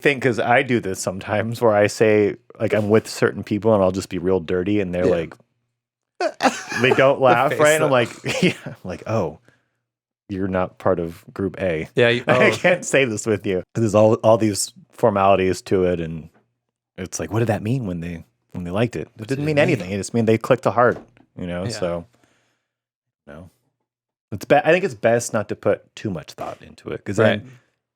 think because I do this sometimes where I say like I'm with certain people and I'll just be real dirty and they're like they don't laugh, right? And I'm like, I'm like, oh, you're not part of Group A. Yeah, I can't say this with you. There's all these formalities to it, and it's like, what did that mean when they liked it? It didn't mean anything. It just mean they clicked a heart, So, no, I think it's best not to put too much thought into it because then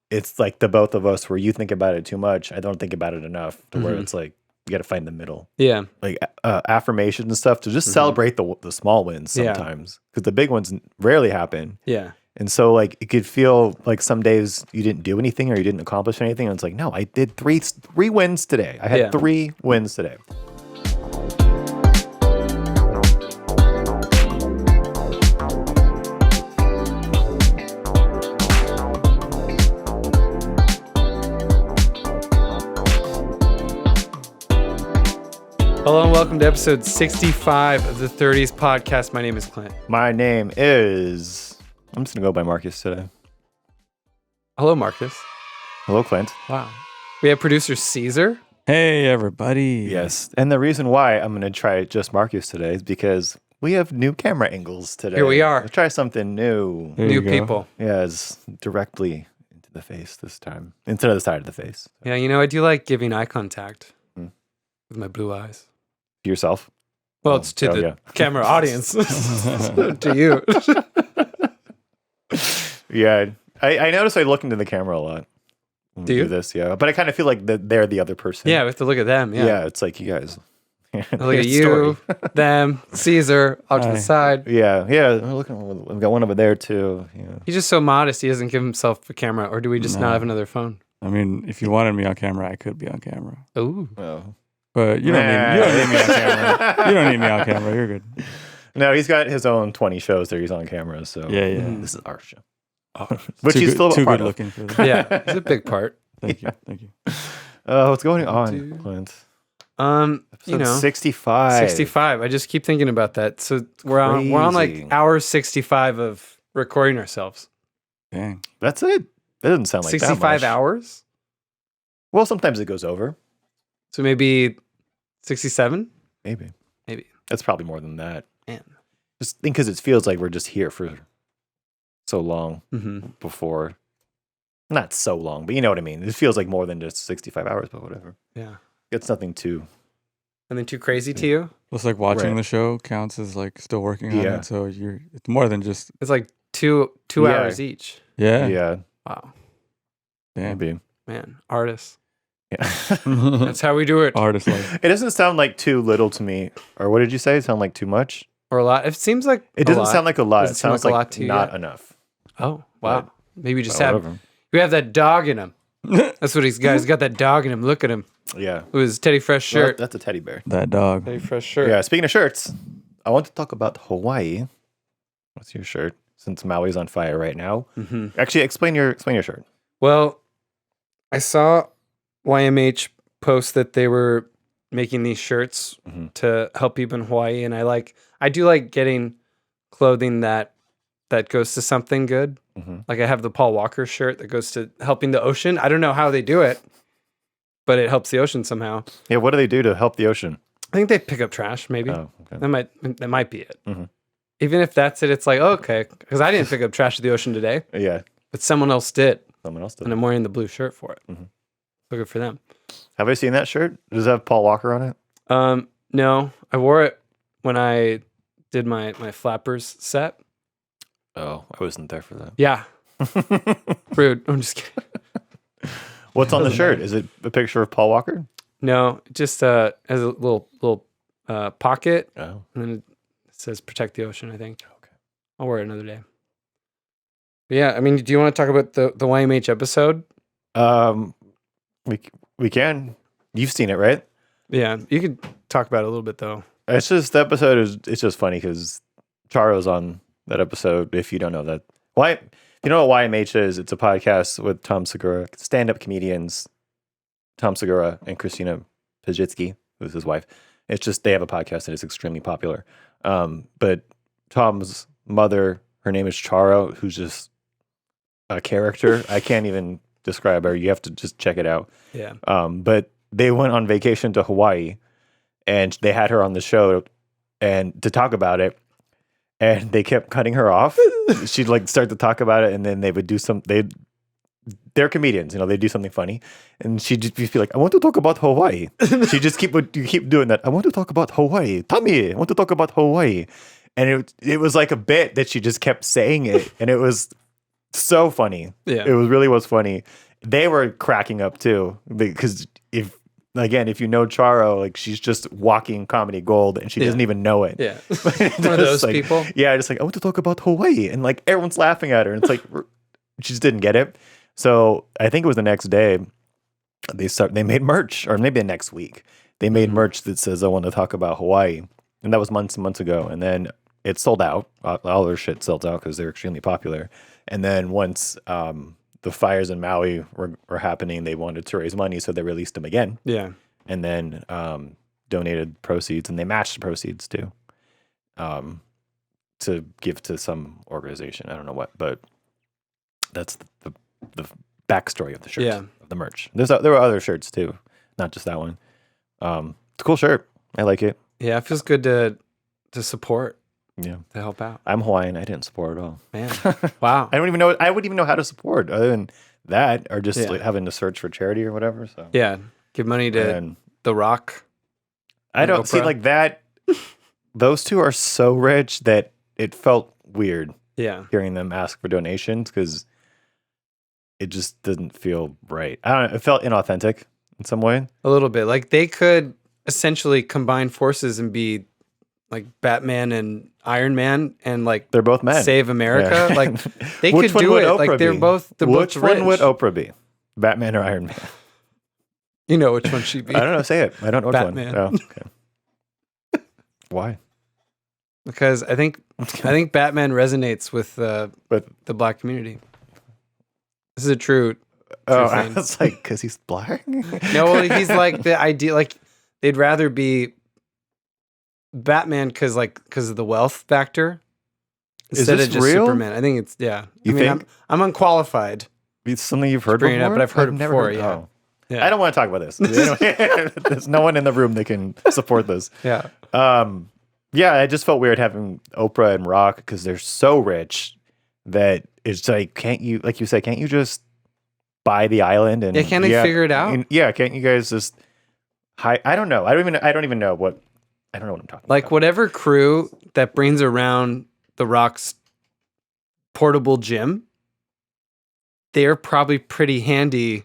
it's like the both of us where you think about it too much. I don't think about it enough to where it's like you got to find the middle. Yeah, like affirmations and stuff to just celebrate the small wins sometimes because the big ones rarely happen. Yeah. And so, like, it could feel like some days you didn't do anything or you didn't accomplish anything. And it's like, no, I did three wins today. I had 3 wins today. Hello and welcome to episode 65 of the 30s podcast. My name is Clint. My name is... I'm just going to go by Marcus today. Hello, Marcus. Hello, Clint. Wow. We have producer Caesar. Hey, everybody. Yes. And the reason why I'm going to try just Marcus today is because we have new camera angles today. Here we are. Let's try something new. New people. Yeah, it's directly into the face this time instead of the side of the face. Yeah, I do like giving eye contact with my blue eyes. To yourself? Well, it's to the camera audience. To you. Yeah, I notice I look into the camera a lot. Do you? This, yeah. But I kind of feel like they're the other person. Yeah, we have to look at them. Yeah, it's like you guys. I look at you, them, Caesar, off to the side. Yeah. We've got one over there too. Yeah. He's just so modest. He doesn't give himself a camera, or do we just not have another phone? I mean, if you wanted me on camera, I could be on camera. Ooh. Oh. But you don't need me on camera. You don't need me on camera. You're good. No, he's got his own 20 shows that he's on camera. So yeah. This is our show. Oh, which he's still too part good of. looking for that. Yeah, it's a big part. Thank you. What's going on, Clint? Episode 65. 65. I just keep thinking about that. So we're on like hour 65 of recording ourselves. Dang. That's it. That doesn't sound like 65 that much. hours? Well, sometimes it goes over. So maybe 67? Maybe. That's probably more than that. Man. Just think because it feels like we're just here for so long before. Not so long, but you know what I mean. It feels like more than just 65 hours, but whatever. Yeah. It's nothing too... Something too crazy to you? It's like watching the show counts as like still working on it. So it's more than just... It's like two hours each. Yeah. Yeah. Wow. Damn. Maybe. Man, artists. Yeah. That's how we do it. Artist life. It doesn't sound like too little to me. Or what did you say? It sound like too much? Or a lot. It seems like it doesn't sound like a lot. It sounds like a lot to not enough. Oh, wow. But, maybe just we have that dog in him. That's what he's got. He's got that dog in him. Look at him. Yeah. With his Teddy Fresh shirt. Well, that's a teddy bear. That dog. Teddy Fresh shirt. Yeah, speaking of shirts, I want to talk about Hawaii. What's your shirt? Since Maui's on fire right now. Mm-hmm. Actually, explain your shirt. Well, I saw YMH post that they were making these shirts to help people in Hawaii, and I do like getting clothing that goes to something good. Like I have the Paul Walker shirt that goes to helping the ocean. I don't know how they do it, but it helps the ocean somehow. Yeah, what do they do to help the ocean? I think they pick up trash, maybe. Oh, okay. That might be it. Even if that's it, it's like, okay, because I didn't pick up trash at the ocean today. Yeah. But someone else did. And I'm wearing the blue shirt for it. So good for them. Have I seen that shirt? Does it have Paul Walker on it? No, I wore it when I did my flappers set. Oh, I wasn't there for that. Yeah. Rude. I'm just kidding. What's on the shirt? Is it a picture of Paul Walker? No, it just has a little pocket. Oh. And then it says protect the ocean, I think. Okay. I'll wear it another day. But yeah, I mean, do you want to talk about the YMH episode? We can. You've seen it, right? Yeah, you could talk about it a little bit though. It's just the episode it's just funny because Charo's on that episode. If you don't know that, you know what YMH is? It's a podcast with Tom Segura, stand-up comedians, Tom Segura and Christina Pajitsky, who's his wife. It's just they have a podcast that is extremely popular. But Tom's mother, her name is Charo, who's just a character. I can't even describe her. You have to just check it out. Yeah. But they went on vacation to Hawaii, and they had her on the show and to talk about it. And they kept cutting her off. She'd like start to talk about it, and then they would do they're comedians, they do something funny, and she'd just be like, "I want to talk about Hawaii." She just keep doing that. "I want to talk about Hawaii. Tommy, I want to talk about Hawaii." And it was like a bit that she just kept saying it, and it was so funny. Yeah. It really was funny. They were cracking up too, because if you know Charo, like she's just walking comedy gold, and she doesn't even know it. Yeah. One of those people. Yeah, just like, "I want to talk about Hawaii," and like everyone's laughing at her, and it's like she just didn't get it. So I think it was the next day they made merch, or maybe the next week they made merch that says, "I want to talk about Hawaii," and that was months and months ago. And then it sold out. All their shit sold out because they're extremely popular. And then once the fires in Maui were happening, they wanted to raise money, so they released them again. Yeah. And then donated proceeds, and they matched the proceeds too, to give to some organization. I don't know what, but that's the backstory of the shirts, of the merch. There were other shirts too, not just that one. It's a cool shirt. I like it. Yeah, it feels good to support. Yeah, to help out. I'm Hawaiian. I didn't support at all. Man, wow. I wouldn't even know how to support other than that, or just like having to search for charity or whatever. So yeah, give money to The Rock. I don't see like that. Those two are so rich that it felt weird. Yeah, hearing them ask for donations because it just didn't feel right. I don't know. It felt inauthentic in some way. A little bit. Like they could essentially combine forces and be like Batman and Iron Man, and like they're both men. Save America. Yeah. Like they could do it. Oprah like they're be? both. Which rich. one would Oprah be? Batman or Iron Man? You know which one she'd be. I don't know. Say it. I don't know Batman. which one. Oh, okay. Why? Because I think Batman resonates with the black community. This is a true Oh, thing. I was like, because he's black? No, well, he's like the idea. Like they'd rather be Batman because of the wealth factor instead of just real? Superman. I think it's You think? I'm unqualified. It's something you've heard Bringing it before? up, but I've heard it never before. heard- Yeah. oh. Yeah. I don't want to talk about this. Anyway, there's no one in the room that can support this. Yeah. Yeah, it just felt weird having Oprah and Rock because they're so rich that it's like, can't you just buy the island and can't they figure it out? Can't you guys just I don't know. I don't even know what I'm talking about. Like whatever crew that brings around the Rock's portable gym, they're probably pretty handy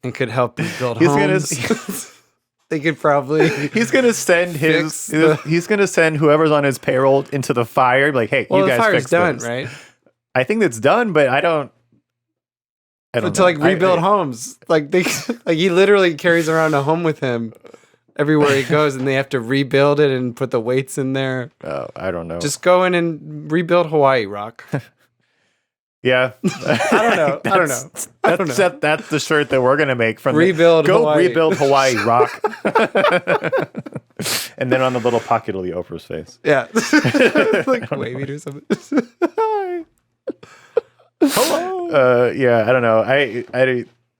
and could help build homes. They could probably. He's gonna send he's gonna send whoever's on his payroll into the fire. Like, hey, you guys fix done, this. right? I think that's done, but I don't to know. like rebuild homes. Like he literally carries around a home with him everywhere he goes, and they have to rebuild it and put the weights in there. Oh, I don't know. Just go in and rebuild Hawaii, Rock. Yeah, I don't know. That's the shirt that we're gonna make from rebuild Hawaii. Rebuild Hawaii, Rock. And then on the little pocket will be Oprah's face. Yeah, like waving or something. Hello. Yeah, I don't know.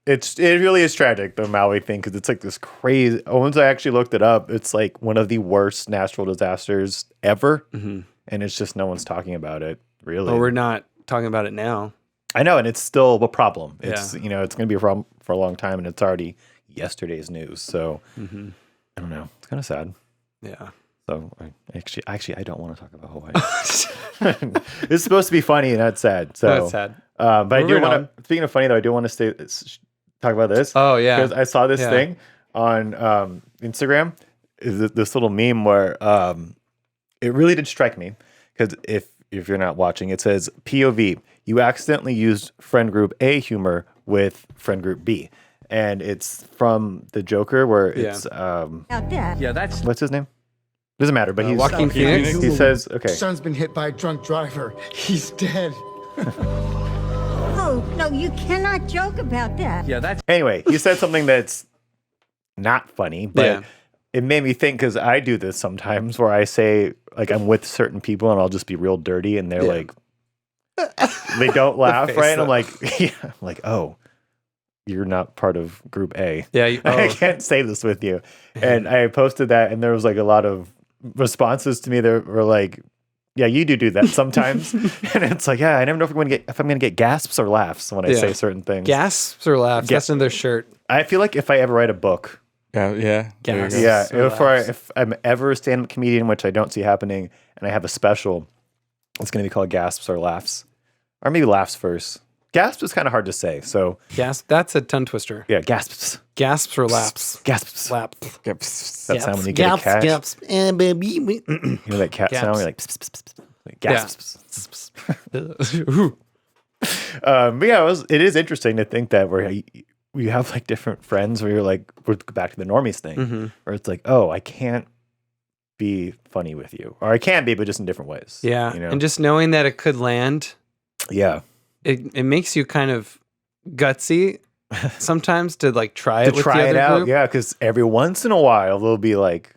It really is tragic, the Maui thing, because it's like this crazy. Once I actually looked it up, it's like one of the worst natural disasters ever, and it's just no one's talking about it. Really, well, we're not talking about it now. I know, and it's still a problem. It's it's going to be a problem for a long time, and it's already yesterday's news. So I don't know. It's kind of sad. Yeah. So actually, I don't want to talk about Hawaii. It's supposed to be funny and not sad. So that's sad. But I do want to. Speaking of funny, though, I do want to talk about this. Oh yeah, because I saw this thing on Instagram. Is this little meme where it really did strike me, because if you're not watching, it says POV. You accidentally used friend group A humor with friend group B, and it's from the Joker, where it's that's what's his name? Doesn't matter, but he's Joaquin Phoenix. He says, "Okay, son's been hit by a drunk driver. He's dead." Oh, no, you cannot joke about that. Yeah, that's Anyway, he said something that's not funny, but it made me think, because I do this sometimes where I say, like, I'm with certain people and I'll just be real dirty, and they're like, they don't laugh, face, right? And I'm like, I'm like, oh, you're not part of Group A. Yeah. I can't say this with you. And I posted that, and there was like a lot of responses to me that were like, yeah, you do that sometimes. And it's like, yeah, I never know if I'm gonna get gasps or laughs when I say certain things. Gasps or laughs. That's in their shirt. I feel like if I ever write a book, Gasps. yeah, or laughs. if I'm ever a stand-up comedian, which I don't see happening, and I have a special, it's gonna be called Gasps or Laughs, or maybe Laughs first. Gasps is kind of hard to say, so Gasp. That's a tongue twister. yeah, gasps, Gasps or laps. gasps. Lap. That sound when you get a cat. Gasps. You know that cat sound? You're like, pss, pss, pss, pss. Like gasps. But yeah, it is interesting to think that we have like different friends where you're like, we're back to the normies thing, where it's like, oh, I can't be funny with you, or I can be, but just in different ways. Yeah. you know? And just knowing that it could land, yeah, it makes you kind of gutsy sometimes to like try it to with try the it other out. group. Yeah, because every once in a while they'll be like,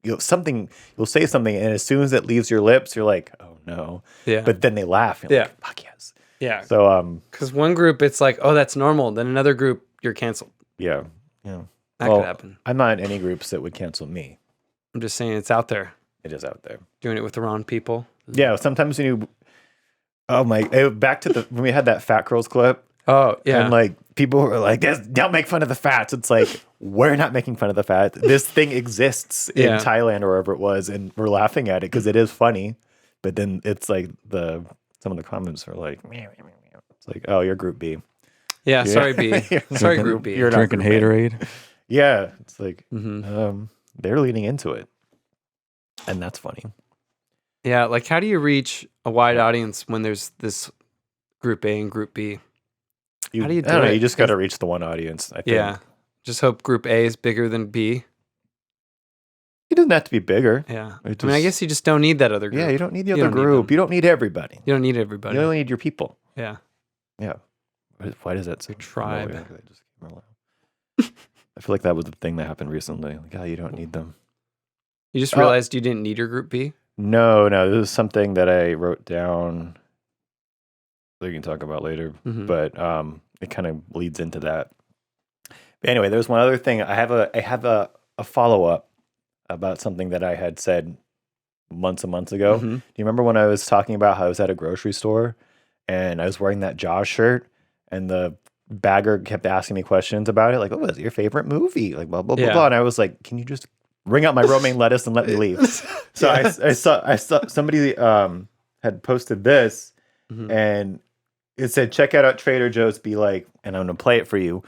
you'll say something, and as soon as it leaves your lips, you're like, oh no. Yeah. But then they laugh. And you're like, fuck yes. Yeah. So because one group it's like, oh, that's normal. Then another group, you're canceled. yeah. That could happen. I'm not in any groups that would cancel me. I'm just saying it's out there. It is out there. Doing it with the wrong people. Yeah. Sometimes when you, back to when we had that Fat Girls clip. Oh yeah. And like people were like, don't make fun of the fats. It's like, we're not making fun of the fat. This thing exists in Thailand or wherever it was, and we're laughing at it because it is funny. But then it's like some of the comments are like, meow, meow, meow. It's like, oh, you're Group B. Yeah, sorry B. Sorry Group B. You're not Drinking Group A. haterade. Yeah, it's like they're leaning into it, and that's funny. Yeah, like how do you reach a wide audience when there's this Group A and Group B? How do you do I don't know, it? you just got to reach the one audience. I think. Yeah, just hope Group A is bigger than B. It doesn't have to be bigger. Yeah, It I mean, I just- guess you just don't need that other group. Yeah, you don't need the You other don't need group. them. You don't need everybody. You don't need everybody. You only need your people. Yeah, Yeah. Why does that sound tribe. familiar? 'Cause I just came around. I feel like that was the thing that happened recently. Like, you don't need them. you just realized you didn't need your Group B. No, this is something that I wrote down that we can talk about later. Mhm. But it kind of leads into that. But anyway, there's one other thing. I have a follow-up about something that I had said months and months ago. Mhm. Do you remember when I was talking about how I was at a grocery store and I was wearing that Jaws shirt, and the bagger kept asking me questions about it, like, "Oh, what's your favorite movie?" Like, blah blah blah Yeah. blah. And I was like, "Can you just bring out my romaine lettuce and let me leave?" So I saw somebody had posted this, Mhm. and it said, "Check out at Trader Joe's." Be like, and I'm gonna play it for you.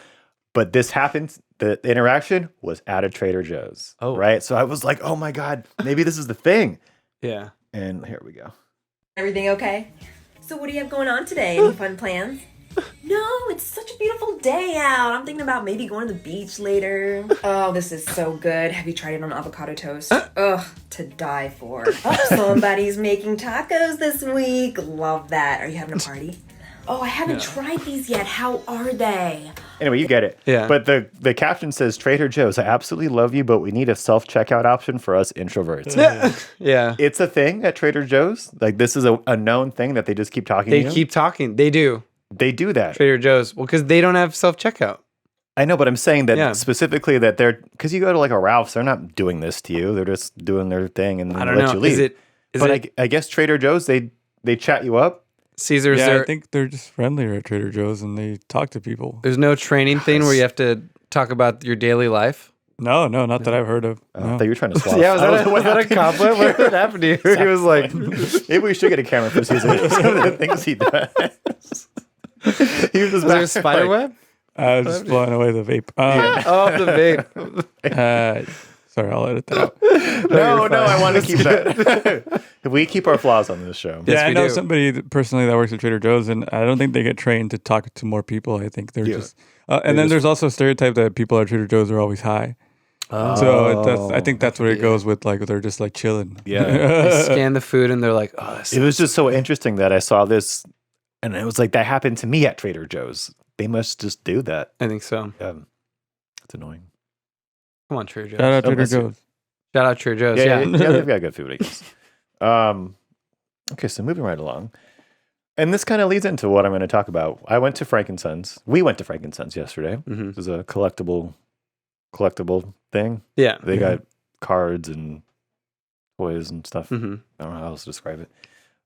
But this happened. The interaction was at a Trader Joe's. Oh. Right. So I was like, "Oh my god, maybe this is the thing." Yeah. And here we go. Everything okay? So what do you have going on today? Any fun plans? No, it's such a beautiful day out. I'm thinking about maybe going to the beach later. Oh, this is so good. Have you tried it on avocado toast? Ugh, to die for. Oh, somebody's making tacos this week. Love that. Are you having a party? Oh, I haven't tried these yet. How are they? Anyway, you get it. Yeah. But the caption says, "Trader Joe's, I absolutely love you, but we need a self-checkout option for us introverts." Yeah. It's a thing at Trader Joe's. Like, this is a known thing that they just keep talking They to you. keep talking. They do. They do that. Trader Joe's. Well, because they don't have self checkout. I know, but I'm saying that Yeah. specifically that they're, because you go to like a Ralph's, they're not doing this to you. They're just doing their thing and I then don't let know. you leave. Is But it I guess Trader Joe's, they chat you up. Caesar's? Yeah, There, I think they're just friendlier at Trader Joe's and they talk to people. there's no training thing where you have to talk about your daily life. No, not that I've heard of. I No. thought you were trying to swallow. Yeah, was I that, don't know was that a happened. compliment? What happened to you? He was like, Maybe we should get a camera for Caesar. Some of the things he does. He was just was there a back spider like, web? I was just blowing away the vape. Oh, the vape. Sorry, I'll edit that out. No, I want to keep that. We keep our flaws on this show. Yes, Yeah, I we know do. somebody personally that works at Trader Joe's, and I don't think they get trained to talk to more people. I think they're Yeah. just. And then there's also a stereotype that people at Trader Joe's are always high. So I think that's where it goes with, like, they're just like chilling. Yeah. They scan the food and they're like, oh, this It was just so interesting that I saw this, and it was like, that happened to me at Trader Joe's. They must just do that. I think so. It's annoying. Come on, Trader Joe's. Shout out Oh, Trader bless you. Joe's. Shout out Trader Joe's. Yeah, Yeah. they've got good food, I guess. Okay, so moving right along. And this kind of leads into what I'm going to talk about. I went to Frankincense. We went to Frankincense yesterday. Mm-hmm. It was a collectible thing. Yeah. They got cards and toys and stuff. Mm-hmm. I don't know how else to describe it.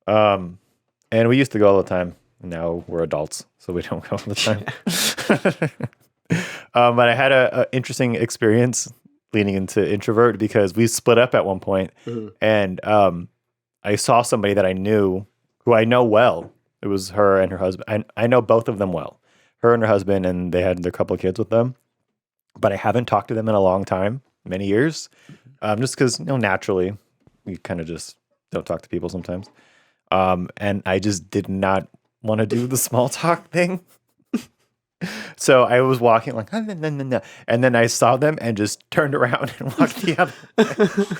And we used to go all the time. Now we're adults, so we don't go all the time. But I had a interesting experience leaning into introvert because we split up at one point, and I saw somebody that I knew, who I know well. It was her and her husband. I know both of them well. Her and her husband, and they had their couple of kids with them. But I haven't talked to them in a long time, many years, just because naturally we kind of just don't talk to people sometimes. And I just did not want to do the small talk thing. So I was walking like, and then I saw them and just turned around and walked the other way.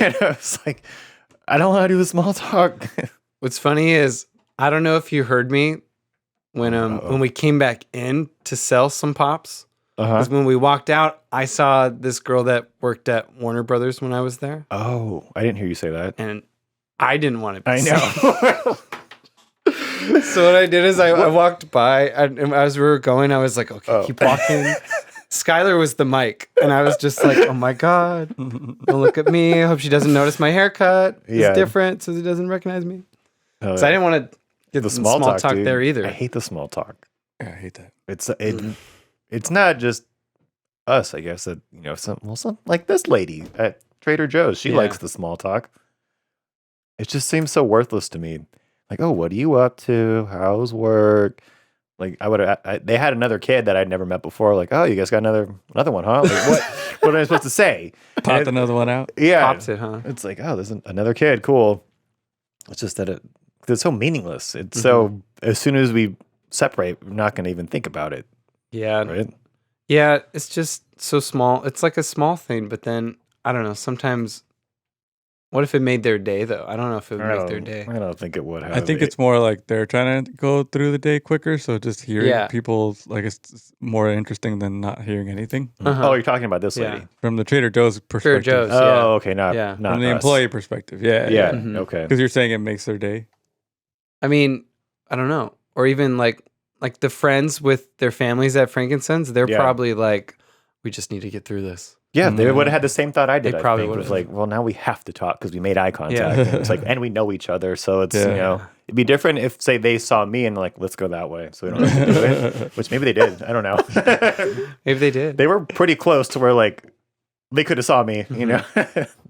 And I was like, I don't want to do the small talk. What's funny is I don't know if you heard me when we came back in to sell some pops. Because when we walked out, I saw this girl that worked at Warner Brothers when I was there. Oh, I didn't hear you say that. And I didn't want to be I seen. know. So what I did is I walked by, and as we were going, I was like, okay, keep walking. Skylar was the mic, and I was just like, oh my God, don't look at me. I hope she doesn't notice my haircut. It's different, so she doesn't recognize me. So I didn't want to get the small talk dude. there either. I hate the small talk. Yeah, I hate that. It's not just us, I guess, that some like this lady at Trader Joe's. She likes the small talk. It just seems so worthless to me. Like, oh, what are you up to? How's work? Like, they had another kid that I'd never met before. Like, oh, you guys got another one, huh? Like, what am I supposed to say? Popped another one out. Yeah, Pops it, huh? It's like, oh, there's another kid. Cool. It's just that it's so meaningless. It's so as soon as we separate, we're not going to even think about it. Yeah. Right. Yeah, it's just so small. It's like a small thing, but then I don't know. Sometimes, what if it made their day though? I don't know if it would make their day. I don't think it would have. I think it's more like they're trying to go through the day quicker, so just hearing people like it's more interesting than not hearing anything. Oh, you're talking about this lady From the Trader Joe's perspective. Trader Joe's. Oh, okay, not from the us. employee perspective. Yeah. Yeah, Mhm. okay. Because you're saying it makes their day. I mean, I don't know. Or even like the friends with their families at Frankincense, they're probably like, we just need to get through this. Yeah, they would have had the same thought I did. They probably would would have. have. Like, well, now we have to talk because we made eye contact. Yeah. And it's like, and we know each other, so it's it'd be different if, say, they saw me and like, let's go that way, so we don't have to do it. Which maybe they did. I don't know. Maybe they did. They were pretty close to where like they could have saw me, you know.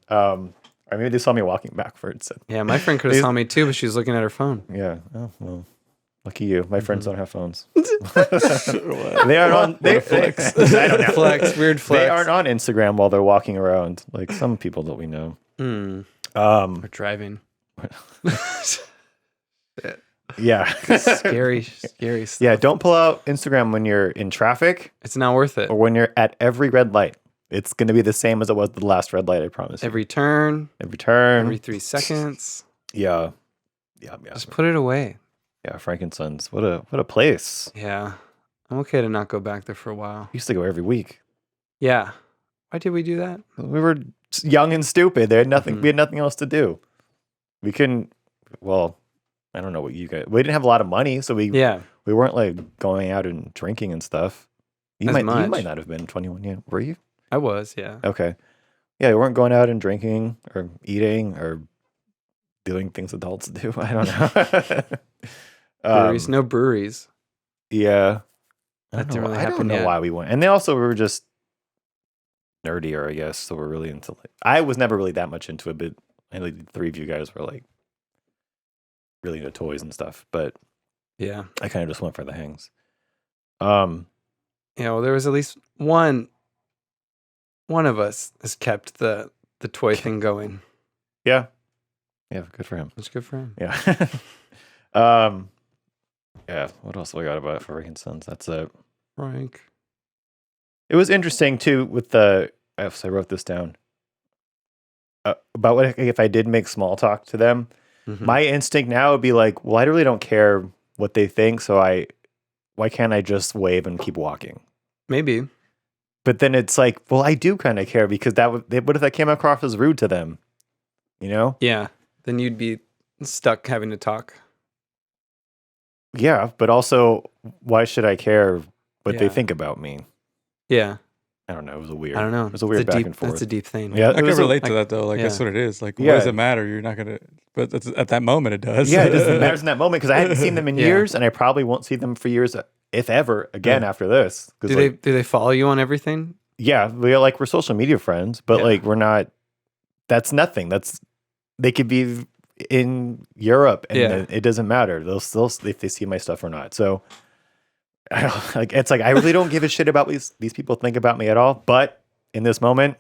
Or maybe they saw me walking backwards. Yeah, my friend could have saw me too, but she was looking at her phone. Yeah. Oh well. Lucky you. My friends don't have phones. They aren't on. They flex. I don't know. Weird flex. They aren't on Instagram while they're walking around, like some people that we know. Or driving. Yeah. Scary stuff. Yeah. Don't pull out Instagram when you're in traffic It's not worth it. or when you're at every red light. It's going to be the same as it was the last red light. I promise. Every turn, Every turn. every 3 seconds. Yeah. Just put it away. Yeah. Frankincense. What a place. Yeah. I'm okay to not go back there for a while. We used to go every week. Yeah. Why did we do that? We were young and stupid. They had nothing. We had nothing else to do. We couldn't. Well, I don't know what you guys. We didn't have a lot of money, so we weren't like going out and drinking and stuff. You might not have been 21 yet. Were you? I was, yeah. Okay. Yeah, we weren't going out and drinking or eating or doing things adults do. I don't know. Breweries, no breweries. Yeah. That didn't really I happen don't know yet. why we went. And they also were just nerdier, I guess. So we're really into like, I was never really that much into it, but I think the 3 of you guys were like really into toys and stuff. But Yeah. I kind of just went for the hangs. Yeah, well, there was at least one of us has kept the toy thing going. Yeah. Yeah, good for him. That's good for him. Yeah. Yeah, what else have I got about Frankincense? That's it. Frank. It was interesting too with the. I wrote this down about what if I did make small talk to them. Mhm. My instinct now would be like, well, I really don't care what they think, so why can't I just wave and keep walking? Maybe. But then it's like, well, I do kind of care because what if that came across as rude to them? You know? Yeah. Then you'd be stuck having to talk. Yeah, but also, why should I care what they Yeah. think about me? Yeah. I don't know. It was a weird. I don't know. It was a weird It's back deep, and forth. That's a deep thing. Yeah, I it can was relate to that though. Like that's yeah. what it is. Like, Yeah. what does it matter? You're not gonna. But at that moment, it does. Yeah, it doesn't matter in that moment because I hadn't seen them in Yeah. years, and I probably won't see them for years, if ever, again after this. 'Cause, Do they follow you on everything? Yeah, we're social media friends, but Yeah. like we're not. That's nothing. They could be in Europe, and it doesn't matter. They'll still if they see my stuff or not. So, it's like I really don't give a shit about what these people think about me at all. But in this moment,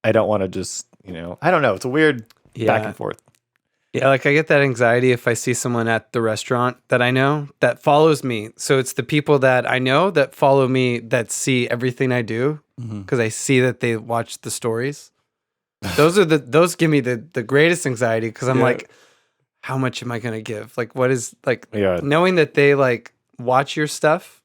I don't want to just I don't know. It's a weird back and forth. Yeah, like I get that anxiety if I see someone at the restaurant that I know that follows me. So it's the people that I know that follow me that see everything I do because I see that they watch the stories. Those give me the greatest anxiety because I'm like, how much am I gonna give? Like, what is like knowing that they like watch your stuff?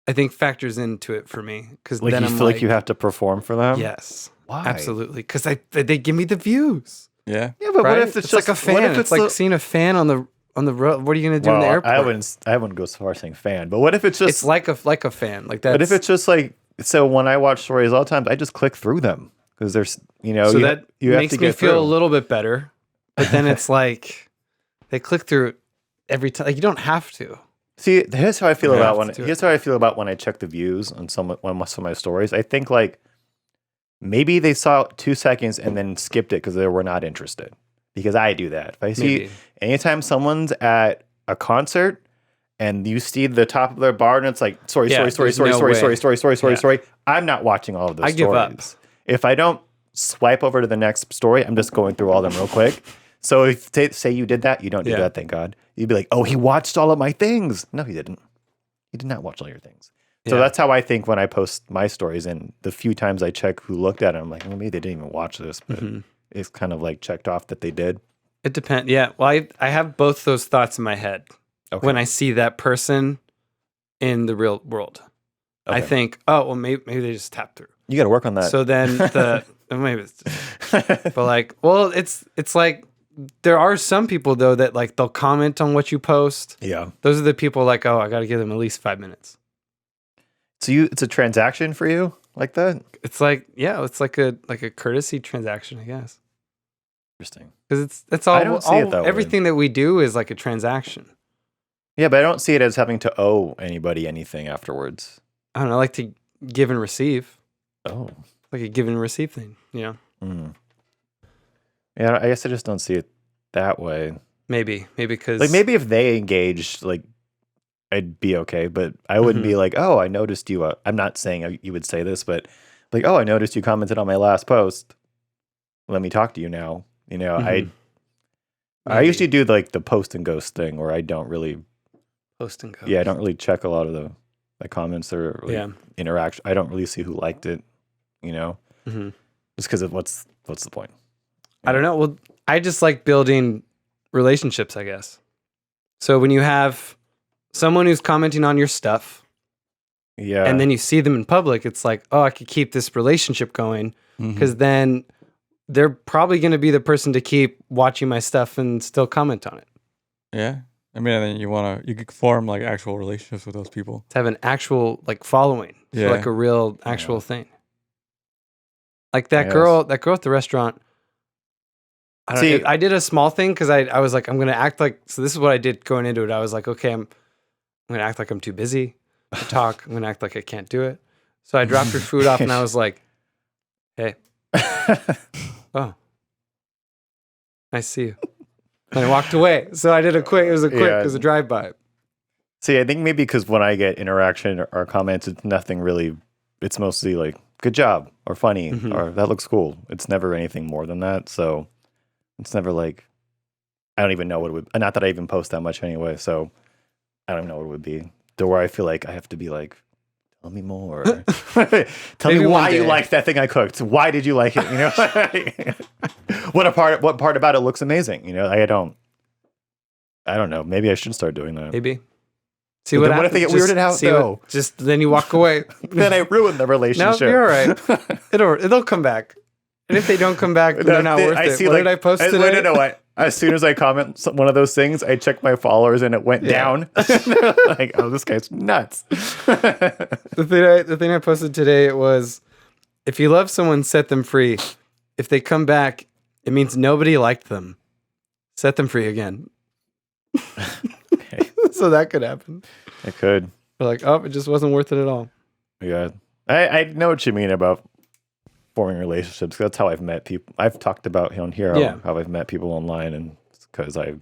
I think factors into it for me because Like then you I'm feel like you have to perform for them. yes, Why? absolutely because they give me the views. Yeah. Yeah, but Right? what if it's just like a fan? What if It's like seeing a fan on the road. What are you gonna do in the airport? I wouldn't go so far as saying fan, but what if it's just It's like a fan, like that. But if it's just like so, when I watch stories, a lot of times I just click through them because there's so you that you have makes to me get feel through. a little bit better, but then it's like they click through every time. Like you don't have to. See, here's how I feel You about have to do here's how I feel about when I check the views on some of my stories. I think like maybe they saw 2 seconds and then skipped it because they were not interested. Because I do that. If I see Maybe. anytime someone's at a concert and you see the top of their bar and it's like story, Yeah, story, there's no way. story, I'm not watching all of those I give up. stories. If I don't swipe over to the next story, I'm just going through all of them real quick. So if say you did that, you don't do Yeah. that, thank God. You'd be like, oh, he watched all of my things. No, he didn't. He did not watch all your things. So Yeah. that's how I think when I post my stories. And the few times I check who looked at it, I'm like, well, maybe they didn't even watch this, but it's kind of like checked off that they did. It depends. Yeah. Well, I have both those thoughts in my head when I see that person in the real world. I Okay. think, oh, well, maybe they just tapped through. You got to work on that. So then maybe it's just, but like, well, it's like there are some people though that like they'll comment on what you post. Yeah. Those are the people like, oh, I got to give them at least 5 minutes. So it's a transaction for you like that? It's like, yeah, it's like a courtesy transaction, I guess. Interesting. Because it's all, I don't see it that way. everything that we do is like a transaction. Yeah, but I don't see it as having to owe anybody anything afterwards. I don't know, I like to give and receive. Oh. Like a give and receive thing, you know? Mm. Yeah, I guess I just don't see it that way. Maybe because Like maybe if they engaged, like I'd be okay, but I wouldn't be like, oh, I noticed you. I'm not saying you would say this, but like, oh, I noticed you commented on my last post. Let me talk to you now. You know, I Maybe. usually do like the post and ghost thing where I don't really, post and go. I don't really check a lot of the comments or like interaction. I don't really see who liked it, you know, just because of what's the point? I don't know. Well, I just like building relationships, I guess. So when you have someone who's commenting on your stuff, Yeah. and then you see them in public, it's like, oh, I could keep this relationship going because then they're probably going to be the person to keep watching my stuff and still comment on it. Yeah. I mean, and then you could form like actual relationships with those people. To have an actual like following, so Yeah. like a real actual thing. Like that Yes. girl at the restaurant. I don't See- know. I did a small thing because I was like, I'm gonna act like. So this is what I did going into it. I was like, okay, I'm gonna act like I'm too busy to talk. I'm gonna act like I can't do it. So I dropped her food off and I was like, hey, oh, I see you. And I walked away. So I did it was a drive by. See, I think maybe because when I get interaction or comments, it's nothing really. It's mostly like "good job" or "funny" or "that looks cool." It's never anything more than that. So it's never like I don't even know what it would. Not that I even post that much anyway. So I don't even know what it would be. To where I feel like I have to be like, tell me more. Tell Maybe me one why you day. liked that thing I cooked. Why did you like it? You know, what part about it looks amazing? You know, I don't know. Maybe I should start doing that. Maybe. See But what then what if happens. they get weirded out, though? Just then you walk away. Then I ruined the No, relationship. you're all right. It'll come back. And if they don't come back, then they're not worth I it. see, What like, did I post wait, today? no, as soon as I comment one of those things, I check my followers and it went down. Like, oh, this guy's nuts. The thing I posted today was, if you love someone, set them free. If they come back, it means nobody liked them. Set them free again. Okay. So that could happen. It could. They're like, oh, it just wasn't worth it at all. Yeah. I know what you mean about forming relationships. That's how I've met people. I've talked about on here how I've met people online, and it's because I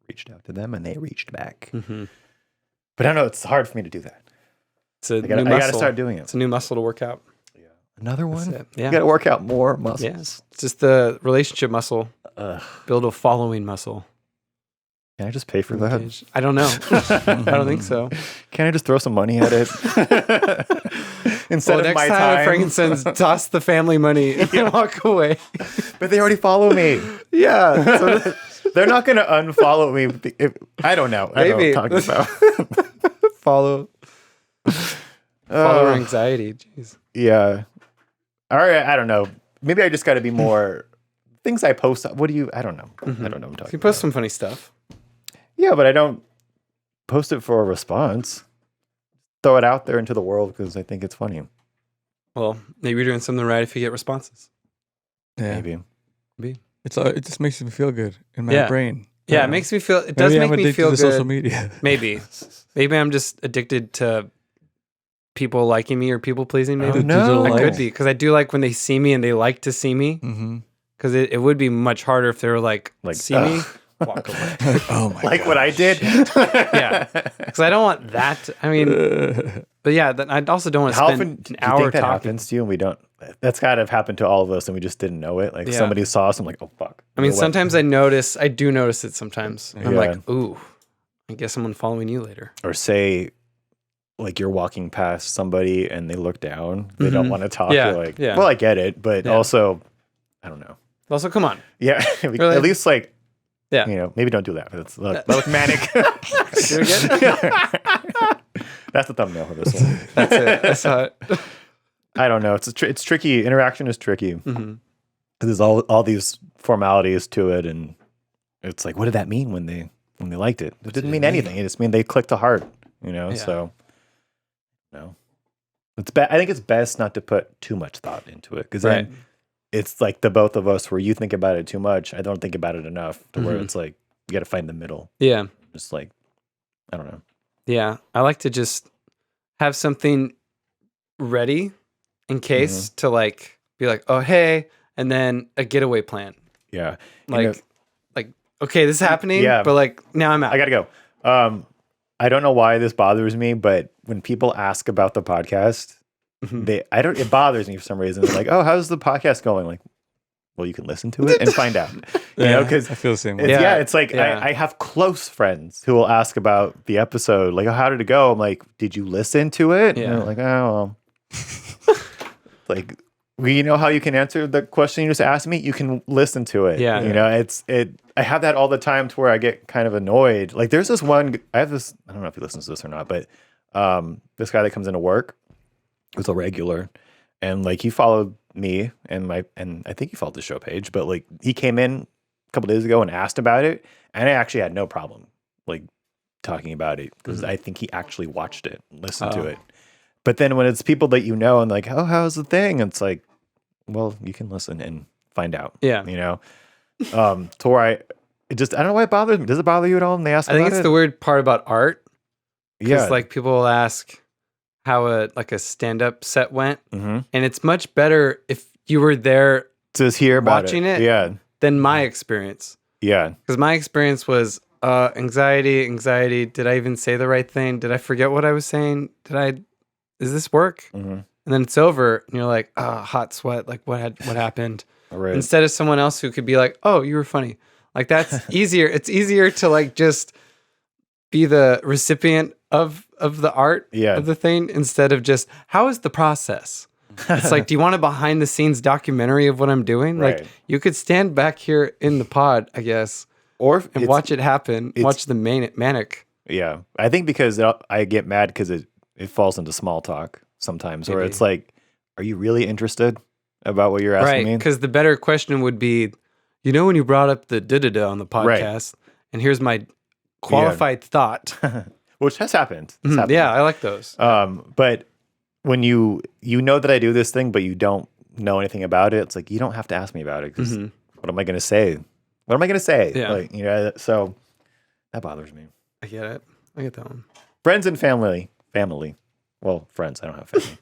reached out to them and they reached back. Mm-hmm. But I know it's hard for me to do that. It's a I gotta start doing it. It's a new muscle to work out. Yeah. Another one? Yeah. You gotta work out more muscles. Yes. It's just the relationship muscle. Build a following muscle. Can I just pay for that? I don't know. I don't think so. Can I just throw some money at it? Instead of next my time time. at Frankenstein's, toss the family money and walk away. But they already follow me. Yeah. So They're not going to unfollow me. I don't know. I don't know what I'm talking about. follow anxiety. Jeez. Yeah. All right. I don't know. Maybe I just got to be more things I post. I don't know. I don't know what I'm talking about. You post some funny stuff. Yeah, but I don't post it for a response. Throw it out there into the world because I think it's funny. Well, maybe you're doing something right if you get responses. Yeah. Maybe. It just makes me feel good in my brain. Yeah, it makes me feel. It does make me feel to good. social media. Maybe I'm just addicted to people liking me or people pleasing. Maybe no. I could be, because I do like when they see me and they like to see me. Because it would be much harder if they were like see me. Walk away. Oh my! Like what I did. Yeah, because I don't want that. I mean, but yeah, I also don't want to How spend often an do you hour think that talking. happens to you and we don't? That's kind of happened to all of us and we just didn't know it. Like somebody saw us and I'm like, oh fuck. I mean, sometimes I do notice it sometimes. I'm Yeah. like, ooh, I guess someone following you later. Or say, like you're walking past somebody and they look down, they don't want to talk. Yeah, You're like, yeah. well, I get it, but also, I don't know. Also, come on. Yeah, Really? at least like, Yeah. you know, maybe don't do that. That look manic. Do it again? That's the thumbnail for this one. That's it. That's how it. I don't know. It's tricky. Interaction is tricky. Mm-hmm. There's all these formalities to it, and it's like, what did that mean when they liked it? It didn't mean anything. It just mean they clicked a heart. You know. Yeah. So, no, I think it's best not to put too much thought into it because then it's like the both of us where you think about it too much. I don't think about it enough to where it's like you got to find the middle. Yeah. Just like, I don't know. Yeah. I like to just have something ready in case to like be like, oh, hey, and then a getaway plan. Yeah. Like, okay, this is happening, Yeah. but like now I'm out. I got to go. I don't know why this bothers me, but when people ask about the podcast, it bothers me for some reason. They're like, oh, how's the podcast going? Like, well, you can listen to it and find out, you know, because I feel the same way. it's like, I have close friends who will ask about the episode. Like, oh, how did it go? I'm like, did you listen to it? Yeah. And they're like, oh, well. Like, well, you know how you can answer the question you just asked me? You can listen to it. Yeah. You know, I have that all the time to where I get kind of annoyed. Like there's this one, I don't know if he listens to this or not, but this guy that comes into work who's a regular, and like he followed me and I think he followed the show page, but like he came in a couple days ago and asked about it, and I actually had no problem like talking about it because I think he actually watched it, listened to it. But then when it's people that you know and like, oh, how's the thing? It's like, well, you can listen and find out. Yeah. You know? To where I don't know why it bothers me. Does it bother you at all when they ask I think about it's it? the weird part about art. Because Yeah. like people will ask how a stand-up set went. Mhm. And it's much better if you were there To just hear about watching it. Yeah. than my experience. Yeah. Because my experience was anxiety. Did I even say the right thing? Did I forget what I was saying? Does this work? Mm-hmm. And then it's over, and you're like, hot sweat. Like, what happened? Right. Instead of someone else who could be like, oh, you were funny. Like, that's easier. It's easier to like just be the recipient of the art of the thing instead of just, how is the process? It's like, do you want a behind the scenes documentary of what I'm doing? Right. Like, you could stand back here in the pod, I guess, and watch it happen. Watch the manic. Yeah. I think because I get mad because it falls into small talk sometimes, where it's like, are you really interested about what you're asking me? Right. Because the better question would be, You know when you brought up the da-da-da on the Right. podcast, and here's my qualified thought. Which has happened. It's happened. Yeah, I like those. But when you know that I do this thing, but you don't know anything about it, it's like you don't have to ask me about it because what am I going to say? What am I going to say? Yeah. Like, you know, so that bothers me. I get it. I get that one. Friends and family. Well, friends. I don't have family.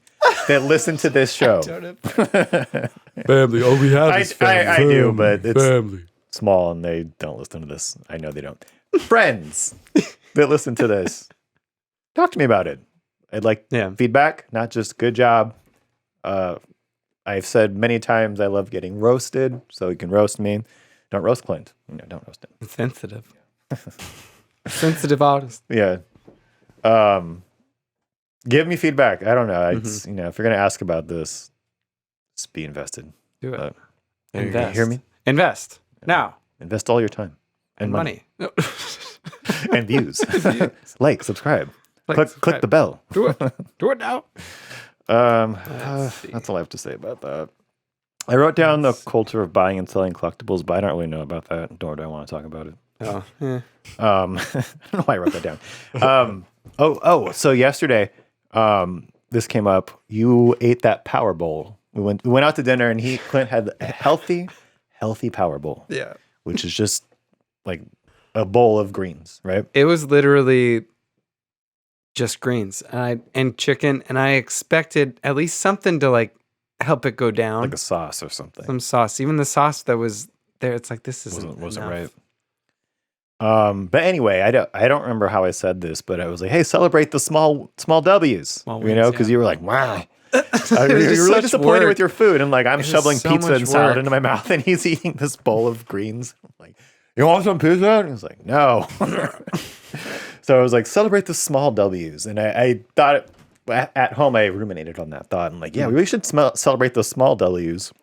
That listen to this show. Family. All we have is family. I do, but it's family. small and they don't listen to this. I know they don't. Friends that listen to this, talk to me about it. I'd like feedback, not just good job. I've said many times I love getting roasted, so you can roast me. Don't roast Clint. Don't roast him. Sensitive. Sensitive artist. Yeah. Give me feedback. I don't know. It's, if you're going to ask about this, just be invested. Do it. Invest. You hear me? Invest. Now. Invest all your time. And money. No. And views. Like, subscribe. Click the bell. Do it. Do it now. That's all I have to say about that. I wrote down the culture of buying and selling collectibles, but I don't really know about that, nor do I want to talk about it. Oh, yeah. I don't know why I wrote that down. So yesterday, this came up. You ate that Power Bowl. We went out to dinner, and Clint had a healthy Power Bowl. Yeah. Which is just like a bowl of greens, right? It was literally just greens and chicken, and I expected at least something to like help it go down, like a sauce or something. Some sauce, even the sauce that was there. It's like this wasn't right. But anyway, I don't remember how I said this, but I was like, "Hey, celebrate the small W's," because you were like, "Wow." You're really disappointed with your food, and like I'm shoveling pizza and salad into my mouth, and he's eating this bowl of greens. I'm like, you want some pizza? And he's like, no. So I was like, celebrate the small W's, and I thought at home I ruminated on that thought. I'm like, yeah, we should celebrate the small W's,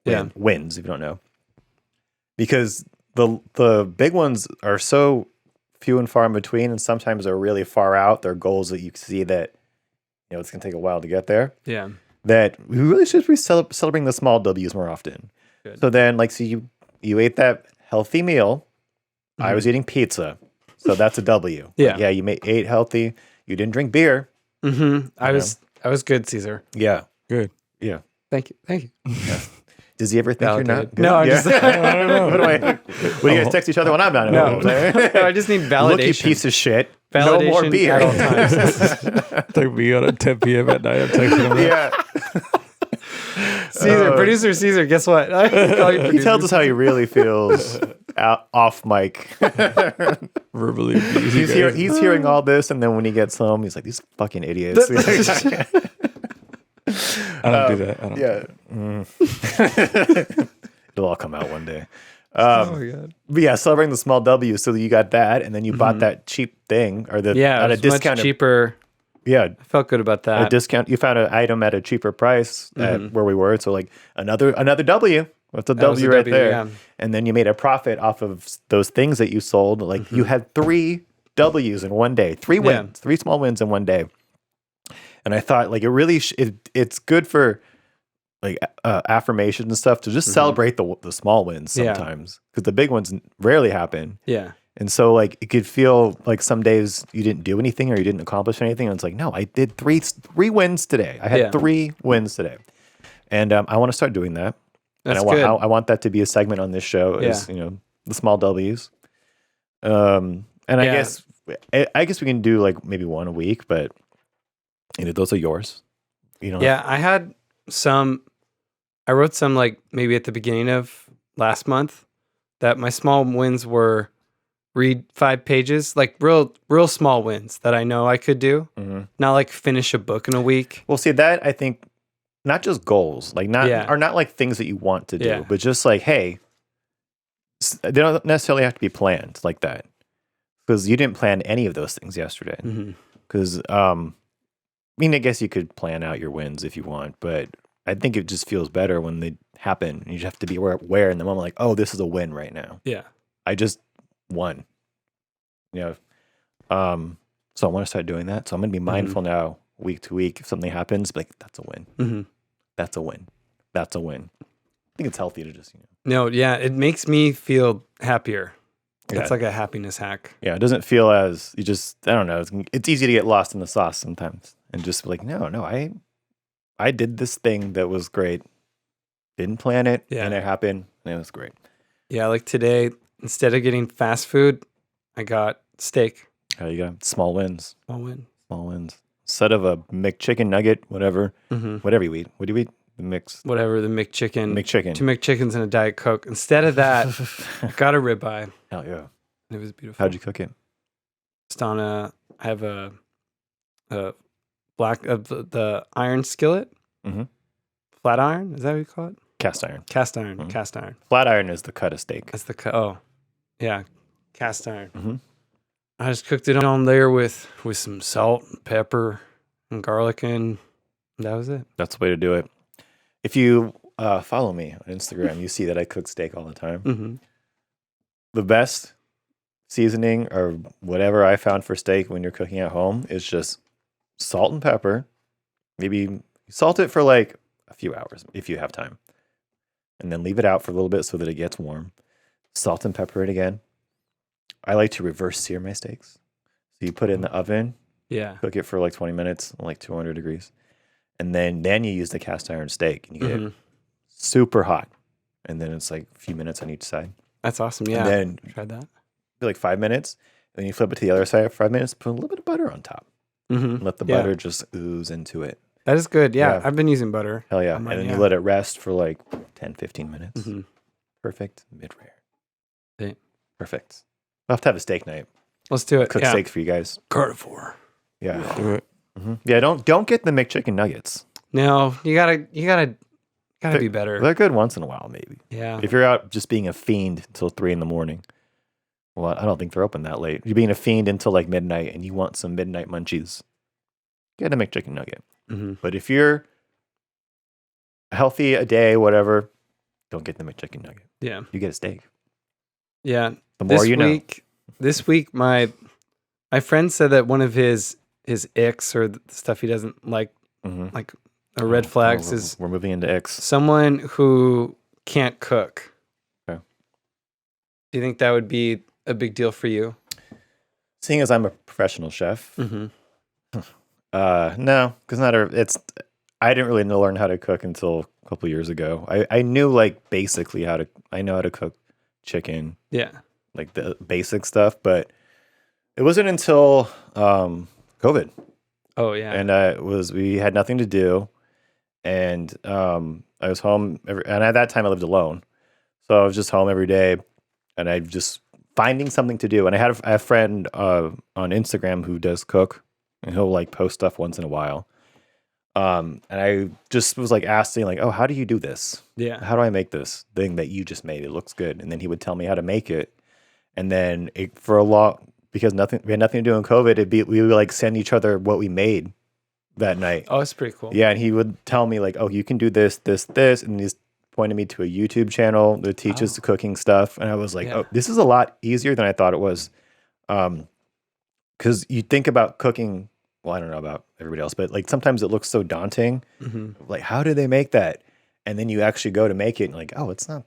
wins if you don't know, because the big ones are so few and far in between, and sometimes they're really far out. They're goals that you see that. It's going to take a while to get there. Yeah. That we really should be celebrating the small W's more often. Good. So then, so you ate that healthy meal. Mm-hmm. I was eating pizza. So that's a W. Yeah. Yeah, you ate healthy. You didn't drink beer. Mm-hmm. I was good, Caesar. Yeah. Good. Yeah. Thank you. Yeah. Does he ever think you're not good? No, I just I don't know. What do you guys text each other when I'm not? No, I just need validation. Look, you piece of shit. Validation no more beer at all times. It's like me on at 10 p.m. at night. I'm texting him. Yeah. Caesar, producer Caesar, guess what? He tells us how he really feels off mic. Verbally. He's hearing all this, and then when he gets home, he's like, these fucking idiots. I don't do that. It'll all come out one day. Oh my God. But yeah, celebrating the small W. So you got that, and then you bought that cheap thing, or at a discount, much cheaper. Yeah, I felt good about that. A discount. You found an item at a cheaper price at where we were. So like another W. That's a W right there. Yeah. And then you made a profit off of those things that you sold. Like you had 3 W's in one day, 3 wins, 3 small wins in one day. And I thought like it really it's good for like affirmations and stuff to just celebrate the small wins sometimes, because the big ones rarely happen. Yeah. And so like it could feel like some days you didn't do anything or you didn't accomplish anything. And it's like, no, I did 3 wins today. I had 3 wins today. And I want to start doing that. That's and good. I want that to be a segment on this show is, the small W's. And I guess we can do like maybe one a week, but those are yours. I wrote some like maybe at the beginning of last month that my small wins were read 5 pages, like real small wins that I know I could do. Mm-hmm. Not like finish a book in a week. Well, see that I think not just goals, like not like things that you want to do, but just like, hey, they don't necessarily have to be planned like that, because you didn't plan any of those things yesterday. Because I guess you could plan out your wins if you want, but I think it just feels better when they happen. You just have to be aware in the moment, like, oh, this is a win right now. Yeah. I just won. So I want to start doing that. So I'm going to be mindful now, week to week. If something happens, like, that's a win. That's a win. That's a win. think it's healthy to just No, yeah, it makes me feel happier. Yeah. It's like a happiness hack. Yeah, it doesn't feel as you just. I don't know. It's easy to get lost in the sauce sometimes, and just be like, no, I did this thing that was great. Didn't plan it, and it happened, and it was great. Yeah, like today, instead of getting fast food, I got steak. Oh, you got small wins. Small win. Small wins. Instead of a McChicken nugget, whatever you eat. What do you eat? The mix. Whatever, the McChicken. McChicken. 2 McChickens and a Diet Coke. Instead of that, I got a ribeye. Hell yeah. It was beautiful. How'd you cook it? Just on I have a black, the iron skillet. Mm-hmm. Flat iron? Is that what you call it? Cast iron. Cast iron. Mhm. Cast iron. Flat iron is the cut of steak. That's the oh, yeah, cast iron. Mm-hmm. I just cooked it on there with some salt, and pepper, and garlic, and that was it. That's the way to do it. If you follow me on Instagram, you see that I cook steak all the time. Mm-hmm. The best seasoning or whatever I found for steak when you're cooking at home is just salt and pepper. Maybe salt it for like a few hours if you have time. And then leave it out for a little bit so that it gets warm. Salt and pepper it again. I like to reverse sear my steaks. So you put it in the oven, Yeah. cook it for like 20 minutes, like 200 degrees. And then you use the cast iron steak and you get it super hot. And then it's like a few minutes on each side. That's awesome. Yeah. And then Tried that. like 5 minutes. And then you flip it to the other side for 5 minutes, put a little bit of butter on top. Mm-hmm. Let the butter just ooze into it. That is good. Yeah. Yeah. I've been using butter. Hell yeah. on And mine, then yeah. you let it rest for like 10, 15 minutes. Mhm. Perfect. Mid-rare. Yeah. Perfect. I'll have to have a steak night. Let's do it. Cook yeah. steak for you guys. Carnivore. Yeah. Do it. Yeah, don't get the McChicken nuggets. No, you gotta be better. They're good once in a while, maybe. Yeah. If you're out just being a fiend until 3 a.m. Well, I don't think they're open that late. You're being a fiend until like midnight and you want some midnight munchies. Get a McChicken nugget. Mm-hmm. But if you're healthy a day, whatever, don't get the McChicken nugget. Yeah. You get a steak. Yeah. The more you know. This week, my friend said that one of his icks or the stuff he doesn't like, Mhm. like red flags, is we're moving into X. someone who can't cook. Okay. Do you think that would be a big deal for you? Seeing as I'm a professional chef, Mm-hmm. no, because I didn't really learn how to cook until a couple years ago. I knew like basically I know how to cook chicken, Yeah. like the basic stuff, but it wasn't until COVID, Oh yeah. and we had nothing to do, and I was home and at that time I lived alone, so I was just home every day, and I just finding something to do. And I have a friend on Instagram who does cook, and he'll like post stuff once in a while. And I just was like asking, like, "Oh, how do you do this? yeah. How do I make this thing that you just made? It looks good." And then he would tell me how to make it. And then because we had nothing to do in COVID, we would like send each other what we made that night. Oh, it's pretty cool. Yeah, and he would tell me like, "Oh, you can do this, this, this," and he's pointed me to a YouTube channel that teaches cooking stuff. And I was like, Yeah. "Oh, this is a lot easier than I thought it was." Because you think about cooking. Well, I don't know about everybody else, but like sometimes it looks so daunting. Mm-hmm. Like, how did they make that? And then you actually go to make it, and like, oh, it's not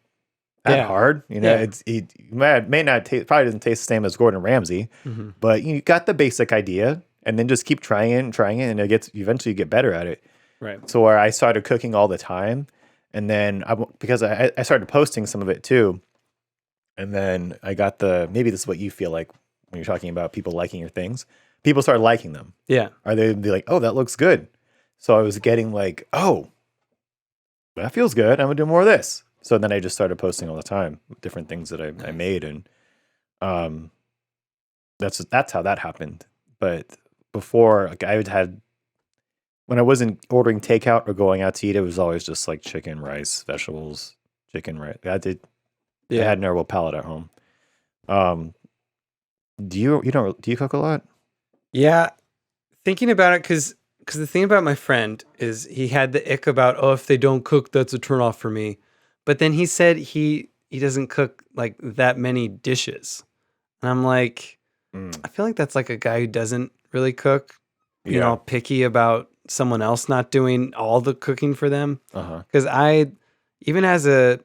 that Yeah. hard. You know, Yeah. it may not probably doesn't taste the same as Gordon Ramsay, Mm-hmm. but you got the basic idea, and then just keep trying it, and eventually you get better at it. Right. So where I started cooking all the time, and then because I started posting some of it too, and then I got maybe this is what you feel like when you're talking about people liking your things. People started liking them. Yeah. Or they'd be like, "Oh, that looks good." So I was getting like, "Oh, that feels good. I'm gonna do more of this." So then I just started posting all the time, different things that I made, and that's how that happened. But before, like when I wasn't ordering takeout or going out to eat, it was always just like chicken, rice, vegetables, chicken, rice. I had no real palate at home. Do you cook a lot? Yeah, thinking about it, because the thing about my friend is he had the ick about, oh, if they don't cook, that's a turnoff for me. But then he said he doesn't cook like that many dishes, and I'm like, I feel like that's like a guy who doesn't really cook, you know, picky about someone else not doing all the cooking for them. Uh-huh. Because even as a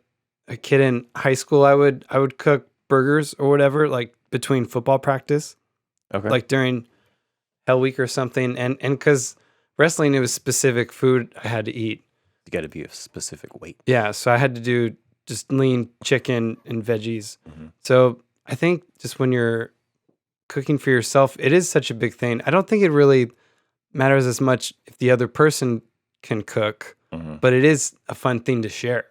kid in high school, I would cook burgers or whatever, like between football practice, Okay. like during Hell Week or something. And because wrestling, it was specific food I had to eat. You got to be a specific weight. Yeah. So I had to do just lean chicken and veggies. Mm-hmm. So I think just when you're cooking for yourself, it is such a big thing. I don't think it really matters as much if the other person can cook, but it is a fun thing to share.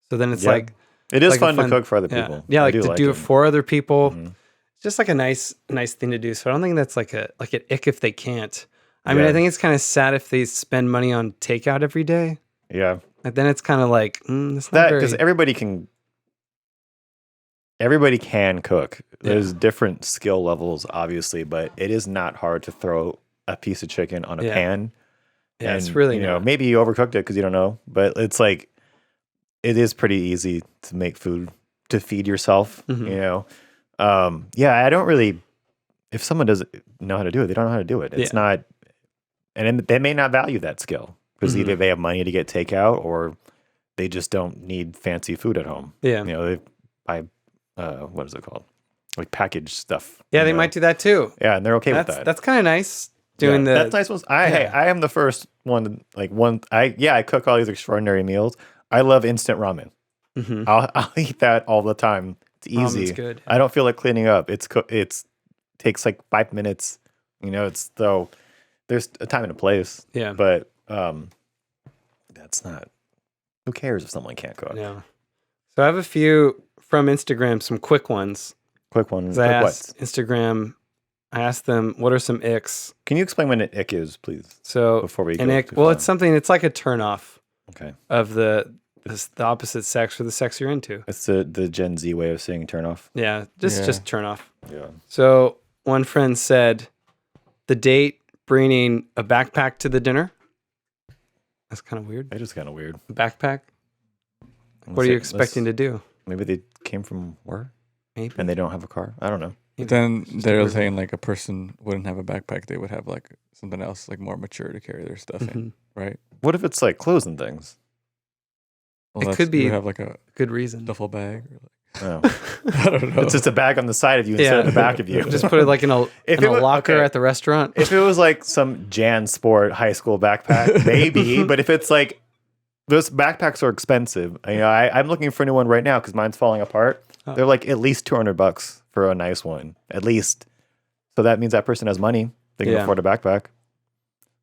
So then it's like, it is like fun to cook for other yeah. people. Yeah, I like to do it for other people. Mhm. It's just like a nice thing to do. So I don't think that's like an ick if they can't. I mean, Yeah. I think it's kind of sad if they spend money on takeout every day. Yeah. Like then it's kind of like it's not That very. because everybody can cook. There's different skill levels, obviously, but it is not hard to throw a piece of chicken on a pan. Yeah, it's And, really not. Maybe you overcooked it because you don't know, but it's like it is pretty easy to make food to feed yourself. Mhm. I don't really. If someone doesn't know how to do it, they don't know how to do it. It's not, and they may not value that skill because either they have money to get takeout or they just don't need fancy food at home. Yeah. They buy what is it called? Like packaged stuff. Yeah, they might do that too. Yeah, and they're okay with that. That's kind of nice doing that's nice ones. Hey, Yeah. I am the first one. I cook all these extraordinary meals. I love instant ramen. Mhm. I'll eat that all the time. It's easy. Ramen's good. I don't feel like cleaning up. It's takes like 5 minutes. It's so there's a time and a place. Yeah. But that's not. Who cares if someone can't cook? Yeah. So I have a few from Instagram, some quick ones. Quick one. 'Cause I Quick asked Instagram, I asked them, what are some icks? Can you explain what an ick is, please? So Before we an go ick, too well, far. it's something. It's like a turnoff Okay. of the opposite sex or the sex you're into. It's the Gen Z way of saying turn off. Yeah, just turn off. Yeah. So one friend said, the date bringing a backpack to the dinner. That's kind of weird. That is kind of weird. A backpack. What are you expecting to do? Maybe they came from work Maybe. and they don't have a car. I don't know. But then they're saying like a person wouldn't have a backpack; they would have like something else, like more mature to carry their stuff in, right? What if it's like clothes and things? Well, It that's- could be- you would have like a Good reason. duffel bag. Or Oh. I don't know. It's just a bag on the side of you instead of the back of you. Just put it like in a If in it a was- locker okay. at the restaurant. If it was like some Jan Sport high school backpack, maybe. But if it's like those backpacks are expensive. I'm looking for a new one right now because mine's falling apart. Oh. They're like at least $200 for a nice one, at least. So that means that person has money. They can Yeah. afford a backpack.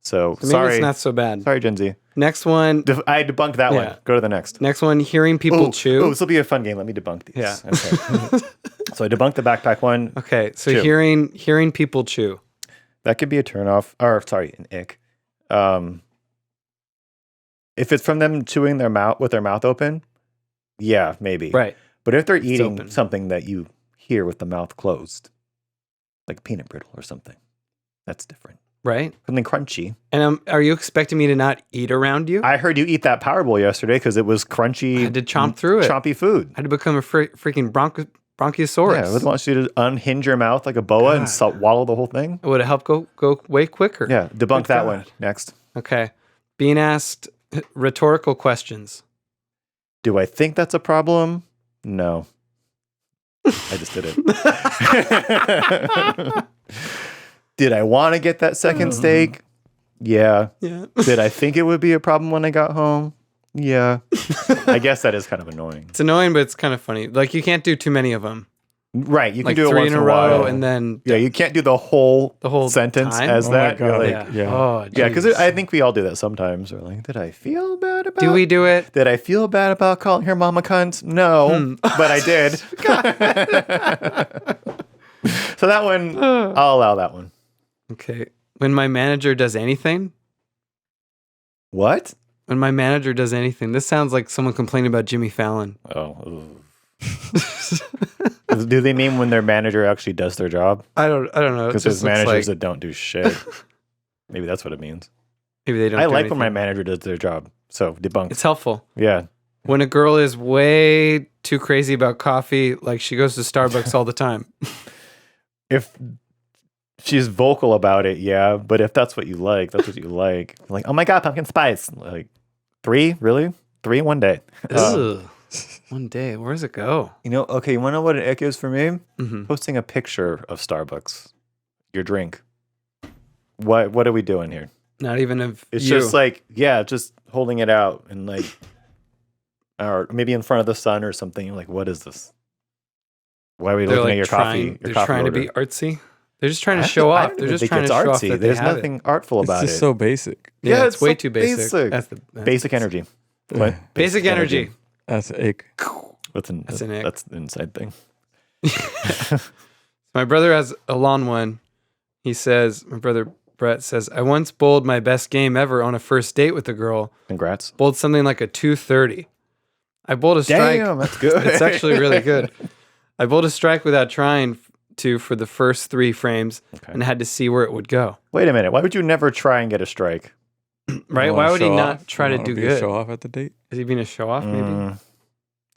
So, So maybe sorry, it's not so bad. sorry, Gen Z. Next one. I debunked that Yeah. one. Go to the next. Next one. Hearing people chew. Oh, this will be a fun game. Let me debunk these. Yeah. Okay. So I debunked the backpack one. Okay, so Chew. hearing people chew. That could be a turnoff, or sorry, an ick. If it's from them chewing their mouth with their mouth open, yeah, maybe. Right. But if they're eating open. something that you hear with the mouth closed, like peanut brittle or something, that's different. Right. Something crunchy. And are you expecting me to not eat around you? I heard you eat that Powerball yesterday because it was crunchy. I had to chomp through it. Chompy food. I had to become a freaking bronchiosaurus. Yeah, it wants you to unhinge your mouth like a boa and God. swallow the whole thing. It would have helped go way quicker. Yeah, debunk Good that God. one. Next. Okay. Being asked rhetorical questions. Do I think that's a problem? No. I just did it. Did I want to get that second steak? Yeah. Yeah. Did I think it would be a problem when I got home? Yeah. I guess that is kind of annoying. It's annoying, but it's kind of funny. Like you can't do too many of them. Right. You can Like do it 3 once in a while. row, and then Yeah, you can't do the whole sentence time? as Oh my that. You're God. like, yeah. yeah. Oh, yeah, because geez. I think we all do that sometimes. We're like, did I feel bad about Do we do it? Did I feel bad about calling her mama cunt? No, but I did. So that one, I'll allow that one. Okay. When my manager does anything. What? When my manager does anything. This sounds like someone complaining about Jimmy Fallon. Oh. Do they mean when their manager actually does their job? I don't know. It Because just there's looks managers like that don't do shit. Maybe that's what it means. maybe they don't. I do like when my anything. manager does their job. So debunk. It's helpful. Yeah. When a girl is way too crazy about coffee, like she goes to Starbucks all the time. If she's vocal about it, yeah. But if that's what you like, that's what you like. Like, oh my God, pumpkin spice. Like, 3? Really? 3 in one day. Ugh. One day. Where does it go? You know, okay, you want to know what an ick is for me? Mm-hmm. Posting a picture of Starbucks, your drink. What are we doing here? Not even of It's you. just like, yeah, just holding it out and like, or maybe in front of the sun or something. You're like, what is this? Why are we they're looking like at your trying, coffee? Your they're coffee trying order? to be artsy. They're just trying to show off. They're just trying to show off that There's they have nothing artful It's about just it. so basic. it. Yeah, it's way so too basic. That's basic energy. What? Basic energy. That's ick. That's an ick. That's the inside thing. My brother has a lawn one. He says, my brother Brett says, I once bowled my best game ever on a first date with a girl. Congrats. Bowled something like a 230. I bowled a strike. Damn, that's good. It's actually really good. I bowled a strike without trying to for the first 3 frames and had to see where it would go. Wait a minute. Why would you never try and get a strike? Right? You Why wanna would he show not off? try You to wanna do be a good? Show off at the date. Is he being a show off maybe?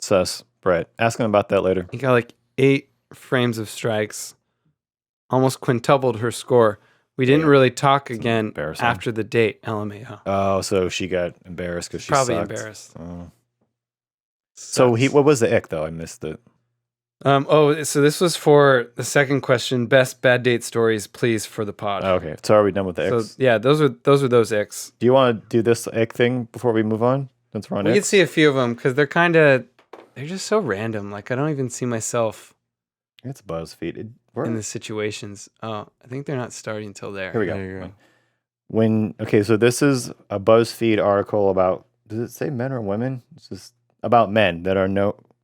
Sus. Brett. Ask him about that later. He got like 8 frames of strikes, almost quintupled her score. We didn't really talk again embarrassing. after the date, LMAO. Oh, so she got embarrassed because she Probably sucked. embarrassed. Oh. So what was the ick though? I missed it. So this was for the second question. Best bad date stories, please, for the pod. Oh, okay. So are we done with the So icks? yeah, those were those icks. Do you want to do this ick thing before we move on? Since we're on We can icks? see a few of them because they're just so random. Like I don't even see myself It's BuzzFeed. in the situations. Oh, I think they're not starting until there. Here we go. There you go. So this is a BuzzFeed article about. Does it say men or women? It's just about men that are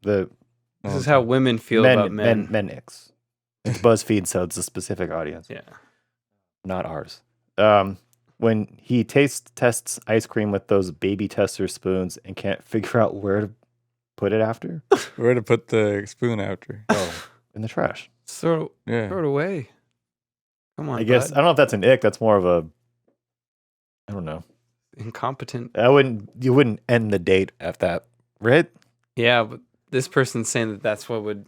This is how women feel about men. Men icks. It's BuzzFeed, so it's a specific audience. Yeah. Not ours. When he tests ice cream with those baby tester spoons and can't figure out where to put it after. Where to put the spoon after? Oh, in the trash. Throw Yeah. it away. Come on, I guess I bud. don't know if that's an ick. That's more of a. I don't know. Incompetent. You wouldn't end the date at that, right? Yeah, but this person's saying that's what would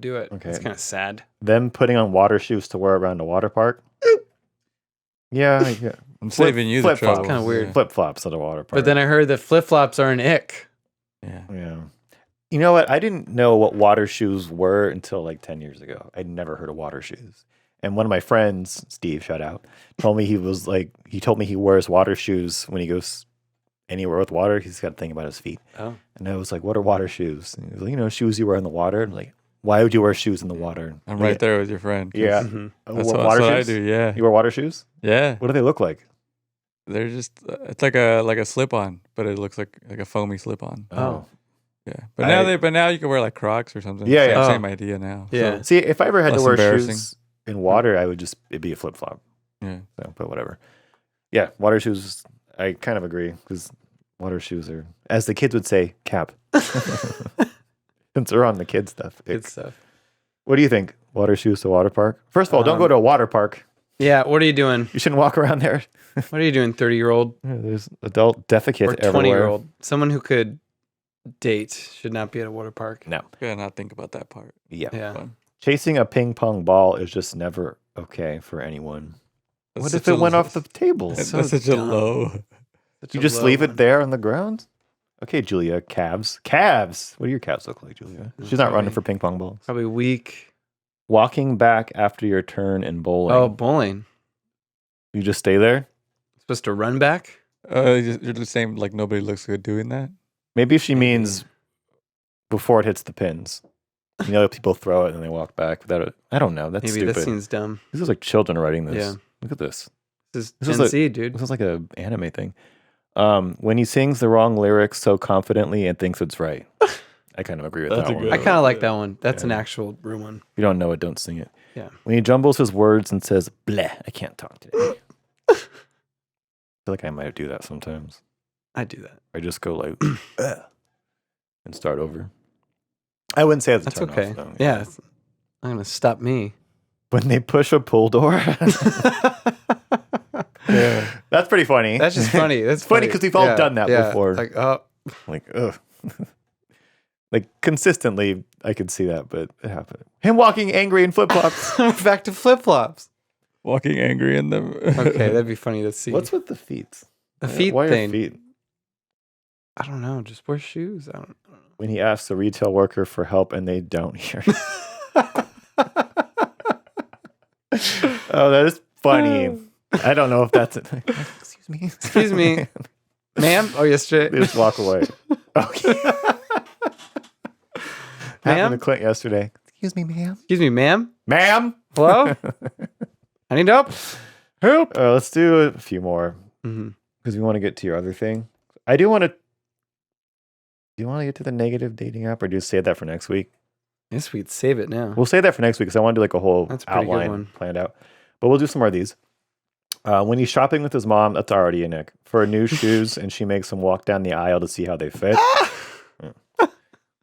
do it. Okay. It's kind of sad. Them putting on water shoes to wear around a water park. Yeah. I'm saving you the flip-flops. trouble. Kinda weird. Yeah. Flip flops at a water park. But then I heard that flip flops are an ick. Yeah. Yeah. You know what? I didn't know what water shoes were until like 10 years ago. I'd never heard of water shoes. And one of my friends, Steve, shout out, told me he told me he wears water shoes when he goes anywhere with water. He's got a thing about his feet. Oh. And I was like, what are water shoes? And he was like, shoes you wear in the water. I'm like, why would you wear shoes in the water? I'm right there with your friend. 'cause Yeah. Mm-hmm. That's What, what, water that's what I shoes? do. Yeah. You wear water shoes? Yeah. What do they look like? They're just it's like a slip on, but it looks like a foamy slip on. Oh. Yeah. But now you can wear like Crocs or something. Yeah, Same, yeah. same idea now. Yeah. See, if I ever had to Less wear embarrassing. shoes in water, it'd be a flip flop. Yeah. So, but whatever. Yeah, water shoes. I kind of agree because water shoes are, as the kids would say, cap. Since they're on the kid stuff. Good stuff. What do you think? Water shoes to water park? First of all, don't go to a water park. Yeah, what are you doing? You shouldn't walk around there. What are you doing, 30-year-old Yeah, there's adult defecate or everywhere. 20-year-old? Someone who could date should not be at a water park. No. Gotta not think about that part. Yeah. Yeah. Fun. Chasing a ping pong ball is just never okay for anyone. That's What such if it a- went off the table? That's so such a dumb. low. Such You a just low leave it one. there on the ground? Okay, Julia, calves. Calves. What do your calves look like, Julia? She's not running Probably- for ping pong balls. Probably weak. Walking back after your turn in bowling. Oh, bowling. You just stay there? Supposed to run back? You're just saying like nobody looks good doing that. Maybe she means before it hits the pins. People throw it and they walk back. I don't know. That's Maybe stupid. that seems dumb. This is like children writing this. Yeah. Look at this. This This is is Gen like- Z, dude. This is like an anime thing. When he sings the wrong lyrics so confidently and thinks it's right. I kind of agree with That's that a one. good I kind of like that one. That's an Yeah. actual real one. If you don't know it, don't sing it. Yeah. When he jumbles his words and says, bleh, I can't talk today. I feel like I might do that sometimes. I do that. I just go like, "Ugh," and start over. I wouldn't say it's a That's turn okay. off, though. Yeah. It's not going to stop me. When they push a pull door. Yeah. That's pretty funny. That's just funny. That's funny because we've all Yeah, done that yeah. before. Like, oh, Like, ugh. Like, consistently, I could see that, but it happened. Him walking angry in flip flops. we're back to flip flops. Walking angry in them. Okay, that'd be funny to see. What's with the feet? the feet Why are thing? feet? I don't know. Just wear shoes. I don't know. When he asks a retail worker for help and they don't hear. Oh, that is funny. I don't know if that's it. Excuse me. Excuse me, ma'am. Oh, yesterday. They just walk away. Okay. Happened to Clint yesterday. Excuse me, ma'am. Excuse me, ma'am. Ma'am. Hello. I need help. Help. Let's do a few more Mm-hmm. because we want to get to your other thing. I do want to. Do you want to get to the negative dating app, or do you save that for next week? Yes, we'd save it now. We'll save that for next week because I want to do like a whole That's a pretty good outline one. planned out. But we'll do some more of these. When he's shopping with his mom, that's already a Nick. For new shoes, and she makes him walk down the aisle to see how they fit.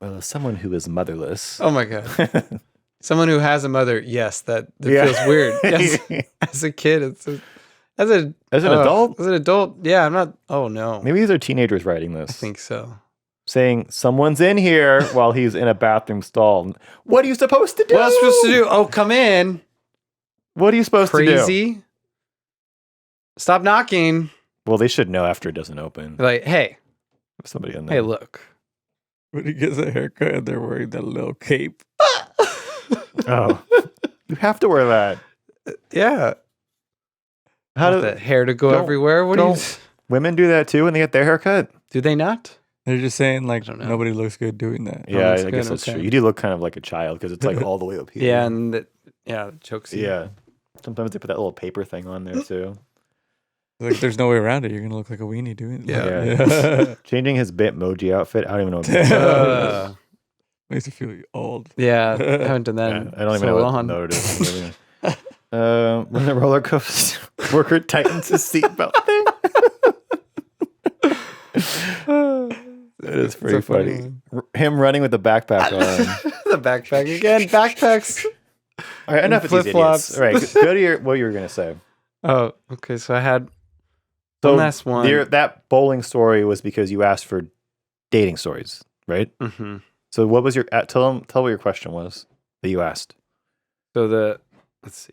Well, as someone who is motherless. Oh my god. Someone who has a mother, yes, that feels weird. Yes. As a kid, as an adult? As an adult, yeah, I'm not. Oh no. Maybe these are teenagers writing this. I think so. Saying someone's in here while he's in a bathroom stall. What are you supposed to do? What am I supposed to do? Oh, come in. What are you supposed to do? Crazy. Stop knocking. Well, they should know after it doesn't open. Like, hey, There's somebody in there. hey, look. When he gets a haircut and they're wearing that little cape. Oh, you have to wear that. Yeah. How Want do that hair to go don't- everywhere? What do you? don't- women do that too when they get their hair cut? Do they not? They're just saying like don't know. nobody looks good doing that. Yeah, that's I guess good, that's okay. true. You do look kind of like a child because it's like all the way up here. Yeah, and it chokes you. yeah. Sometimes they put that little paper thing on there too. Like there's no way around it. You're gonna look like a weenie doing it. Yeah. Changing his Bitmoji outfit. I don't even know what it means. Uh, Makes you feel old. yeah, I haven't done that. Yeah, in I don't even so know long. what it is. When the roller coaster worker tightens his seatbelt thing. It is pretty a funny funny. Him running with the backpack on. The backpack again. Backpacks. All right, enough of these flip-flops. idiots. All right, go to what you were going to say. Oh, okay. So I had So one last one. that bowling story was because you asked for dating stories, right? Mm-hmm. So what was your tell what your question was that you asked? So let's see.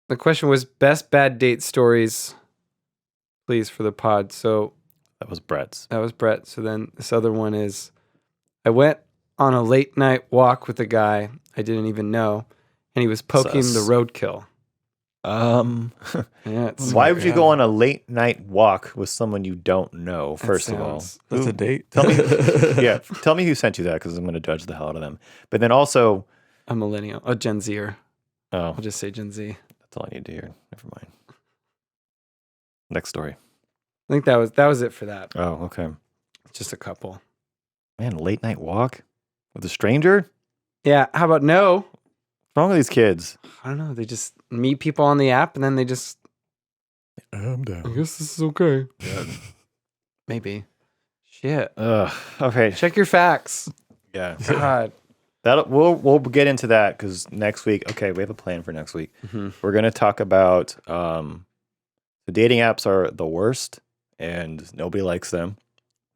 The question was best bad date stories, please, for the pod. So That was Brett's. that was Brett. So then this other one is, I went on a late night walk with a guy I didn't even know, and he was poking Sus. the roadkill. Yeah, Why would you go on a late night walk with someone you don't know? First of all, That's a date. tell me, yeah, tell me who sent you that because I'm going to judge the hell out of them. But then also, a millennial, a Gen Zer. oh, I'll just say Gen Z. that's all I need to hear. Never mind. Next story. I think that was it for that. Oh, okay. Just a couple. Man, late night walk with a stranger? Yeah. How about no? What's wrong with these kids? I don't know. They just meet people on the app and then they just. I'm I down. guess this is okay. Maybe. Shit. Okay. Check your facts. Yeah. God. We'll get into that because next week. Okay, we have a plan for next week. Mm-hmm. We're gonna talk about the dating apps are the worst and nobody likes them.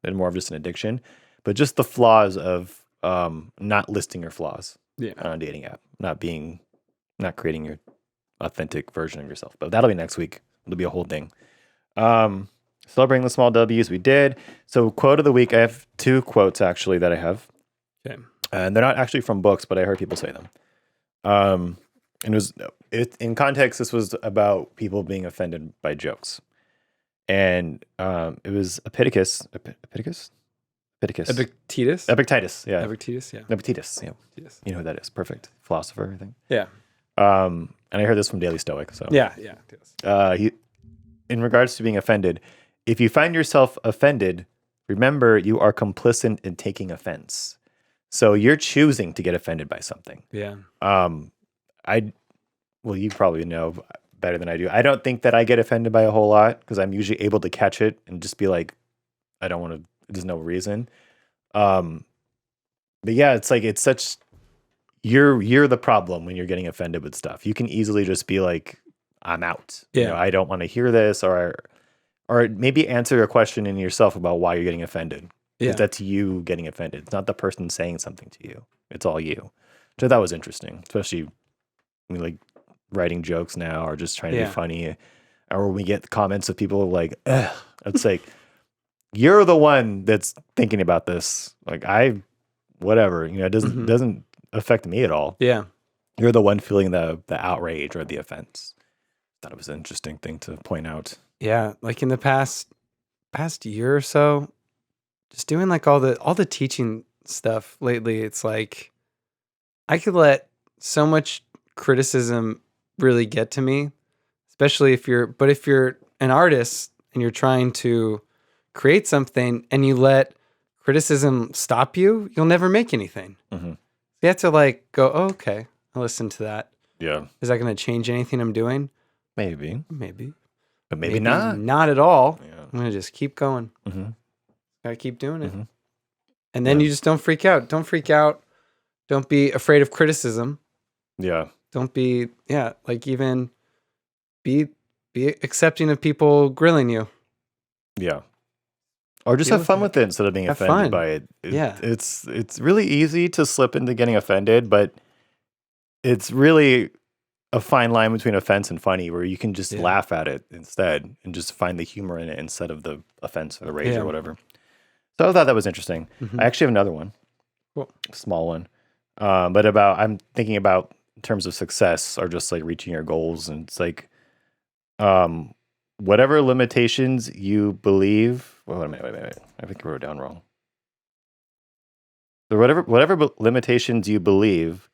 They're more of just an addiction, but just the flaws of not listing your flaws Yeah. on a dating app, not creating your authentic version of yourself. But that'll be next week. It'll be a whole thing. Celebrating the small W's, we did. So quote of the week, I have 2 quotes actually that I have. Okay. And they're not actually from books, but I heard people say them. And in context, this was about people being offended by jokes. And it was Epictetus. Epictetus? Epictetus, yeah. Epictetus, yeah. Epictetus, yeah. Epictetus. You know who that is. Perfect. Philosopher, I think. Yeah. And I heard this from Daily Stoic. So Yeah. in regards to being offended, if you find yourself offended, remember you are complicit in taking offense. So you're choosing to get offended by something. Yeah. Well, you probably know better than I do. I don't think that I get offended by a whole lot because I'm usually able to catch it and just be like, I don't want to, there's no reason. But yeah, it's such, you're the problem when you're getting offended with stuff. You can easily just be like, I'm out. Yeah. You know, I don't want to hear this, or maybe answer a question in yourself about why you're getting offended. Yeah. Because that's you getting offended. It's not the person saying something to you. It's all you. So that was interesting, especially like writing jokes now or just trying to be funny. Or when we get comments of people like, ugh, it's like, you're the one that's thinking about this. Like whatever, it doesn't affect me at all. Yeah. You're the one feeling the outrage or the offense. Thought it was an interesting thing to point out. Yeah. Like in the past year or so, just doing like all the teaching stuff lately, it's like I could let so much criticism really get to me, especially if you're an artist and you're trying to create something and you let criticism stop you, you'll never make anything. You have to like go, oh, okay, I'll listen to that. Yeah. Is that going to change anything I'm doing? Maybe. But maybe not. Not at all. Yeah. I'm going to just keep going. Gotta keep doing it. Mhm. And then you just don't freak out. Don't freak out. Don't be afraid of criticism. Yeah. Don't be, like even be accepting of people grilling you. Yeah. Or just Deal have fun with with it instead of being Have offended fun. by it. Yeah. It's really easy to slip into getting offended, but it's really a fine line between offense and funny where you can just laugh at it instead and just find the humor in it instead of the offense or the rage or whatever. So I thought that was interesting. I actually have another one. Cool. A small one. But I'm thinking about in terms of success or just like reaching your goals. And it's like, whatever limitations you believe. Well, wait a minute. I think I wrote it down wrong. So whatever limitations you believe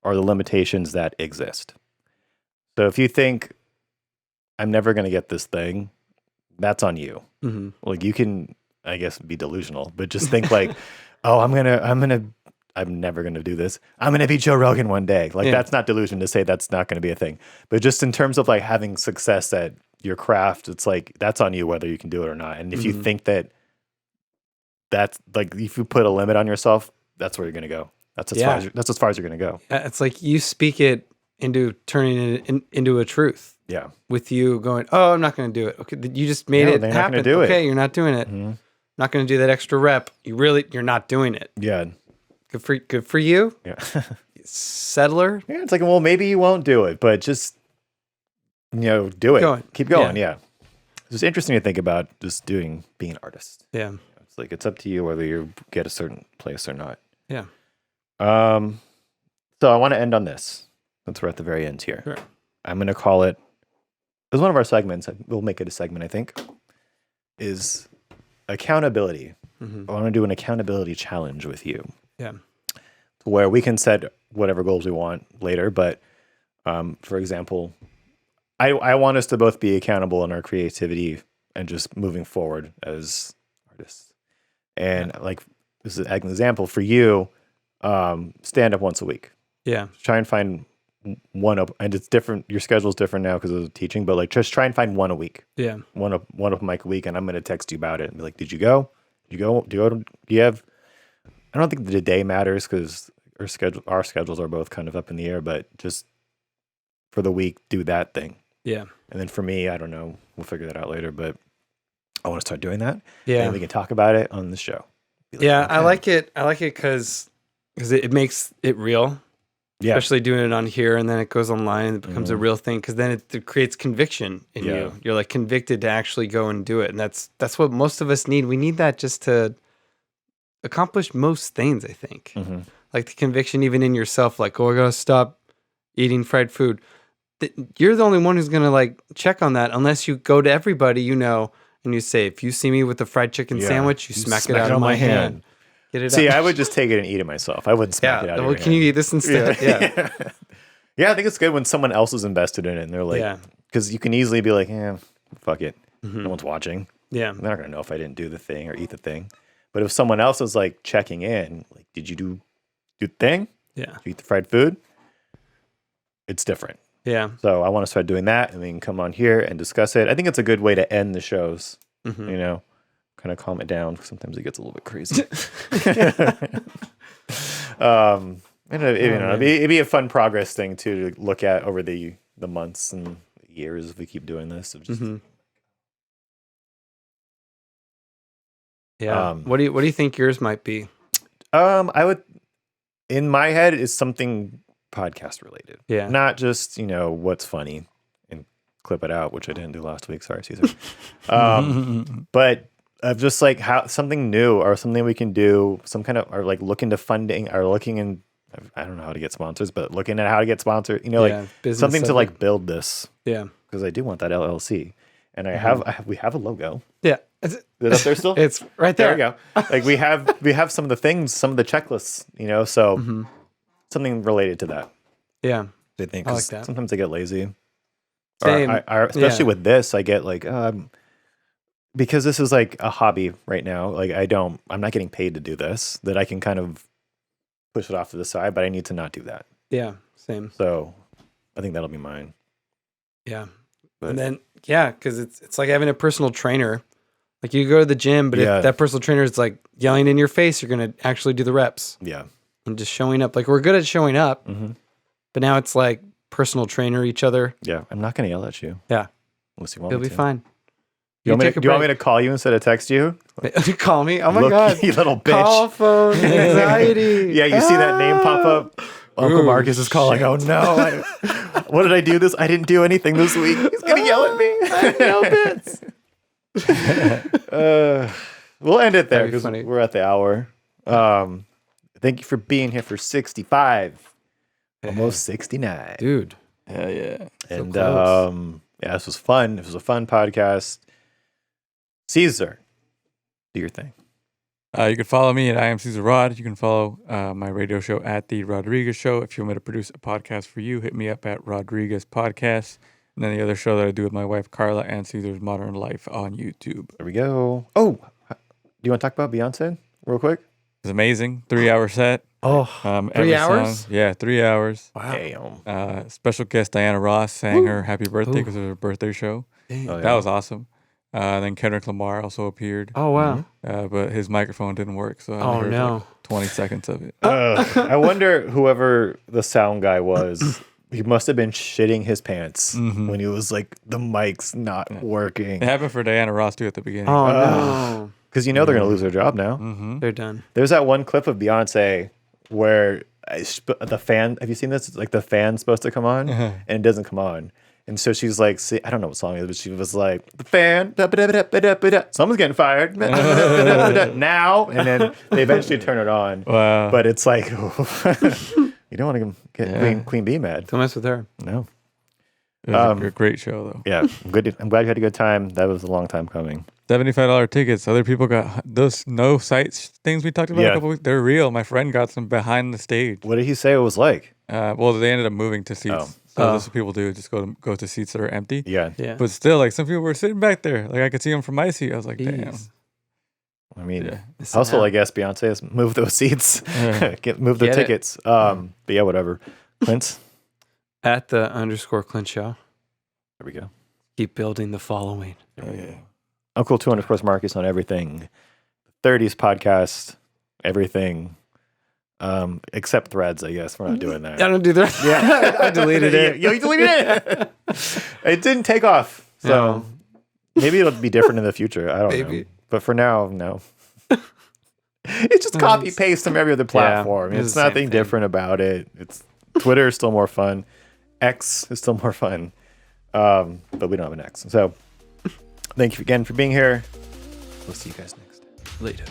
are the limitations that exist. So if you think I'm never going to get this thing, that's on you. Like you can, I guess, be delusional, but just think like, oh, I'm never going to do this. I'm going to be Joe Rogan one day. Like that's not delusion to say that's not going to be a thing. But just in terms of like having success at your craft, it's like, that's on you whether you can do it or not. And if you think that's like, if you put a limit on yourself, that's where you're going to go. That's as far as you're going to go. It's like you speak it into turning it into a truth. Yeah. With you going, oh, I'm not going to do it. Okay, you just made it they're happen. not gonna do Okay, it. you're not doing it. Not going to do that extra rep. You're not doing it. Yeah. Good for you. Yeah. Settler. Yeah. It's like, well, maybe you won't do it, but just, do it. Keep going. Yeah. It's just interesting to think about just being an artist. Yeah. It's like, it's up to you whether you get a certain place or not. Yeah. So I want to end on this since we're at the very end here. Sure. I'm going to call it, as one of our segments, we'll make it a segment, I think, is accountability. I want to do an accountability challenge with you. Yeah. Where we can set whatever goals we want later. But for example, I want us to both be accountable in our creativity and just moving forward as artists. And like, this is an example for you, stand up once a week. Yeah. Try and find one up, and it's different. Your schedule's different now because of teaching, but like just try and find one a week. Yeah. One of mic a week, and I'm going to text you about it and be like, did you go? Do you have, I don't think the day matters because our schedules are both kind of up in the air, but just for the week, do that thing. Yeah. And then for me, I don't know. We'll figure that out later, but I want to start doing that. Yeah. And we can talk about it on the show. Like, yeah. Okay. I like it because it makes it real. Yeah. Especially doing it on here and then it goes online and it becomes a real thing because then it creates conviction in you. You're like convicted to actually go and do it. And that's what most of us need. We need that just to accomplish most things, I think. Like the conviction even in yourself, like, oh, I gotta stop eating fried food. You're the only one who's gonna like check on that unless you go to everybody and you say, if you see me with a fried chicken sandwich, you smack it out of my hand. Get it out. I would just take it and eat it myself. I wouldn't smack it out of your hand. Can you eat this instead? Yeah. Yeah, I think it's good when someone else is invested in it and they're like, because you can easily be like, fuck it. No one's watching. Yeah. They're not going to know if I didn't do the thing or eat the thing. But if someone else is like checking in, like, did you do the thing? Yeah. Did you eat the fried food? It's different. Yeah. So I want to start doing that and we can come on here and discuss it. I think it's a good way to end the shows, kind of calm it down because sometimes it gets a little bit crazy. It'd be a fun progress thing to look at over the months and years if we keep doing this. Of just, yeah. What do you think yours might be? I would, in my head, is something podcast related. Yeah. Not just what's funny and clip it out, which I didn't do last week. Sorry, Caesar. But of just like how something new or something we can do, some kind of, or like look into funding or looking in, I don't know how to get sponsors, but looking at how to get sponsored, you know, like business something to stuff. like build this. Yeah. Because I do want that LLC. And we have a logo. Yeah. Is it up there still? It's right there. There we go. Like we have some of the things, some of the checklists, you know, so something related to that. Yeah. I think I like that. sometimes I get lazy. Same. Especially with this, I get like, because this is like a hobby right now. Like I'm not getting paid to do this, that I can kind of push it off to the side, but I need to not do that. Yeah. Same. So I think that'll be mine. Yeah. But, And then, because it's like having a personal trainer. Like you go to the gym, but if that personal trainer is like yelling in your face, you're going to actually do the reps. Yeah. And just showing up. Like we're good at showing up, but now it's like personal trainer each other. Yeah. I'm not going to yell at you. Yeah. Unless you want It'll me be to. fine. Do you want me to call you instead of text you? Call me. Oh my Look, God. you little bitch. Call phone anxiety. Yeah, you see that name pop up? Uncle Marcus is calling. Oh no. What did I do this? I didn't do anything this week. He's going to yell at me. We'll end it there because we're at the hour. Thank you for being here for 65. Almost 69. Dude. Hell yeah. And this was fun. It was a fun podcast. Caesar, do your thing. You can follow me at I am Caesar Rod. You can follow my radio show at The Rodriguez Show. If you want me to produce a podcast for you, hit me up at Rodriguez Podcast. And then the other show that I do with my wife, Carla, and Caesar's Modern Life on YouTube. There we go. Oh, do you want to talk about Beyonce real quick? It's amazing. 3-hour set. Oh, 3 hours? Song, yeah, 3 hours. Wow. Damn. Special guest Diana Ross sang her happy birthday because it was her birthday show. Oh, That was awesome. Then Kendrick Lamar also appeared. Oh, wow. But his microphone didn't work, so I Oh, heard no. like 20 seconds of it. I wonder whoever the sound guy was, he must have been shitting his pants when he was like, the mic's not working. It happened for Diana Ross too at the beginning. Oh, no. Because you know they're going to lose their job now. They're done. There's that one clip of Beyonce where the fan, have you seen this? It's like the fan's supposed to come on and it doesn't come on. And so she's like, I don't know what song it is, but she was like, the fan, someone's getting fired now. And then they eventually turn it on. Wow. But it's like, you don't want to get Queen Bee mad. Don't mess with her. No. It was a great show, though. Yeah. I'm glad you had a good time. That was a long time coming. $75 tickets. Other people got those no sights things we talked about a couple weeks. They're real. My friend got some behind the stage. What did he say it was like? Well, they ended up moving to seats. Oh. So that's what people do. Just go to seats that are empty. Yeah. But still, like some people were sitting back there. Like I could see them from my seat. I was like, damn. I mean, also, I guess Beyonce has moved those seats, move the tickets. But yeah, whatever. Clint? At the _Clint show. There we go. Keep building the following. Oh, yeah. Uncle 2 _ Marcus on everything. 30s podcast, everything. Except threads, I guess. We're not doing that. I don't do that. Yeah. I deleted it. You deleted it. It didn't take off. So maybe it'll be different in the future. I don't know. But for now, no. It's just copy paste from every other platform. Yeah, it's nothing different about it. Twitter is still more fun. X is still more fun. But we don't have an X. So thank you again for being here. We'll see you guys next. Later.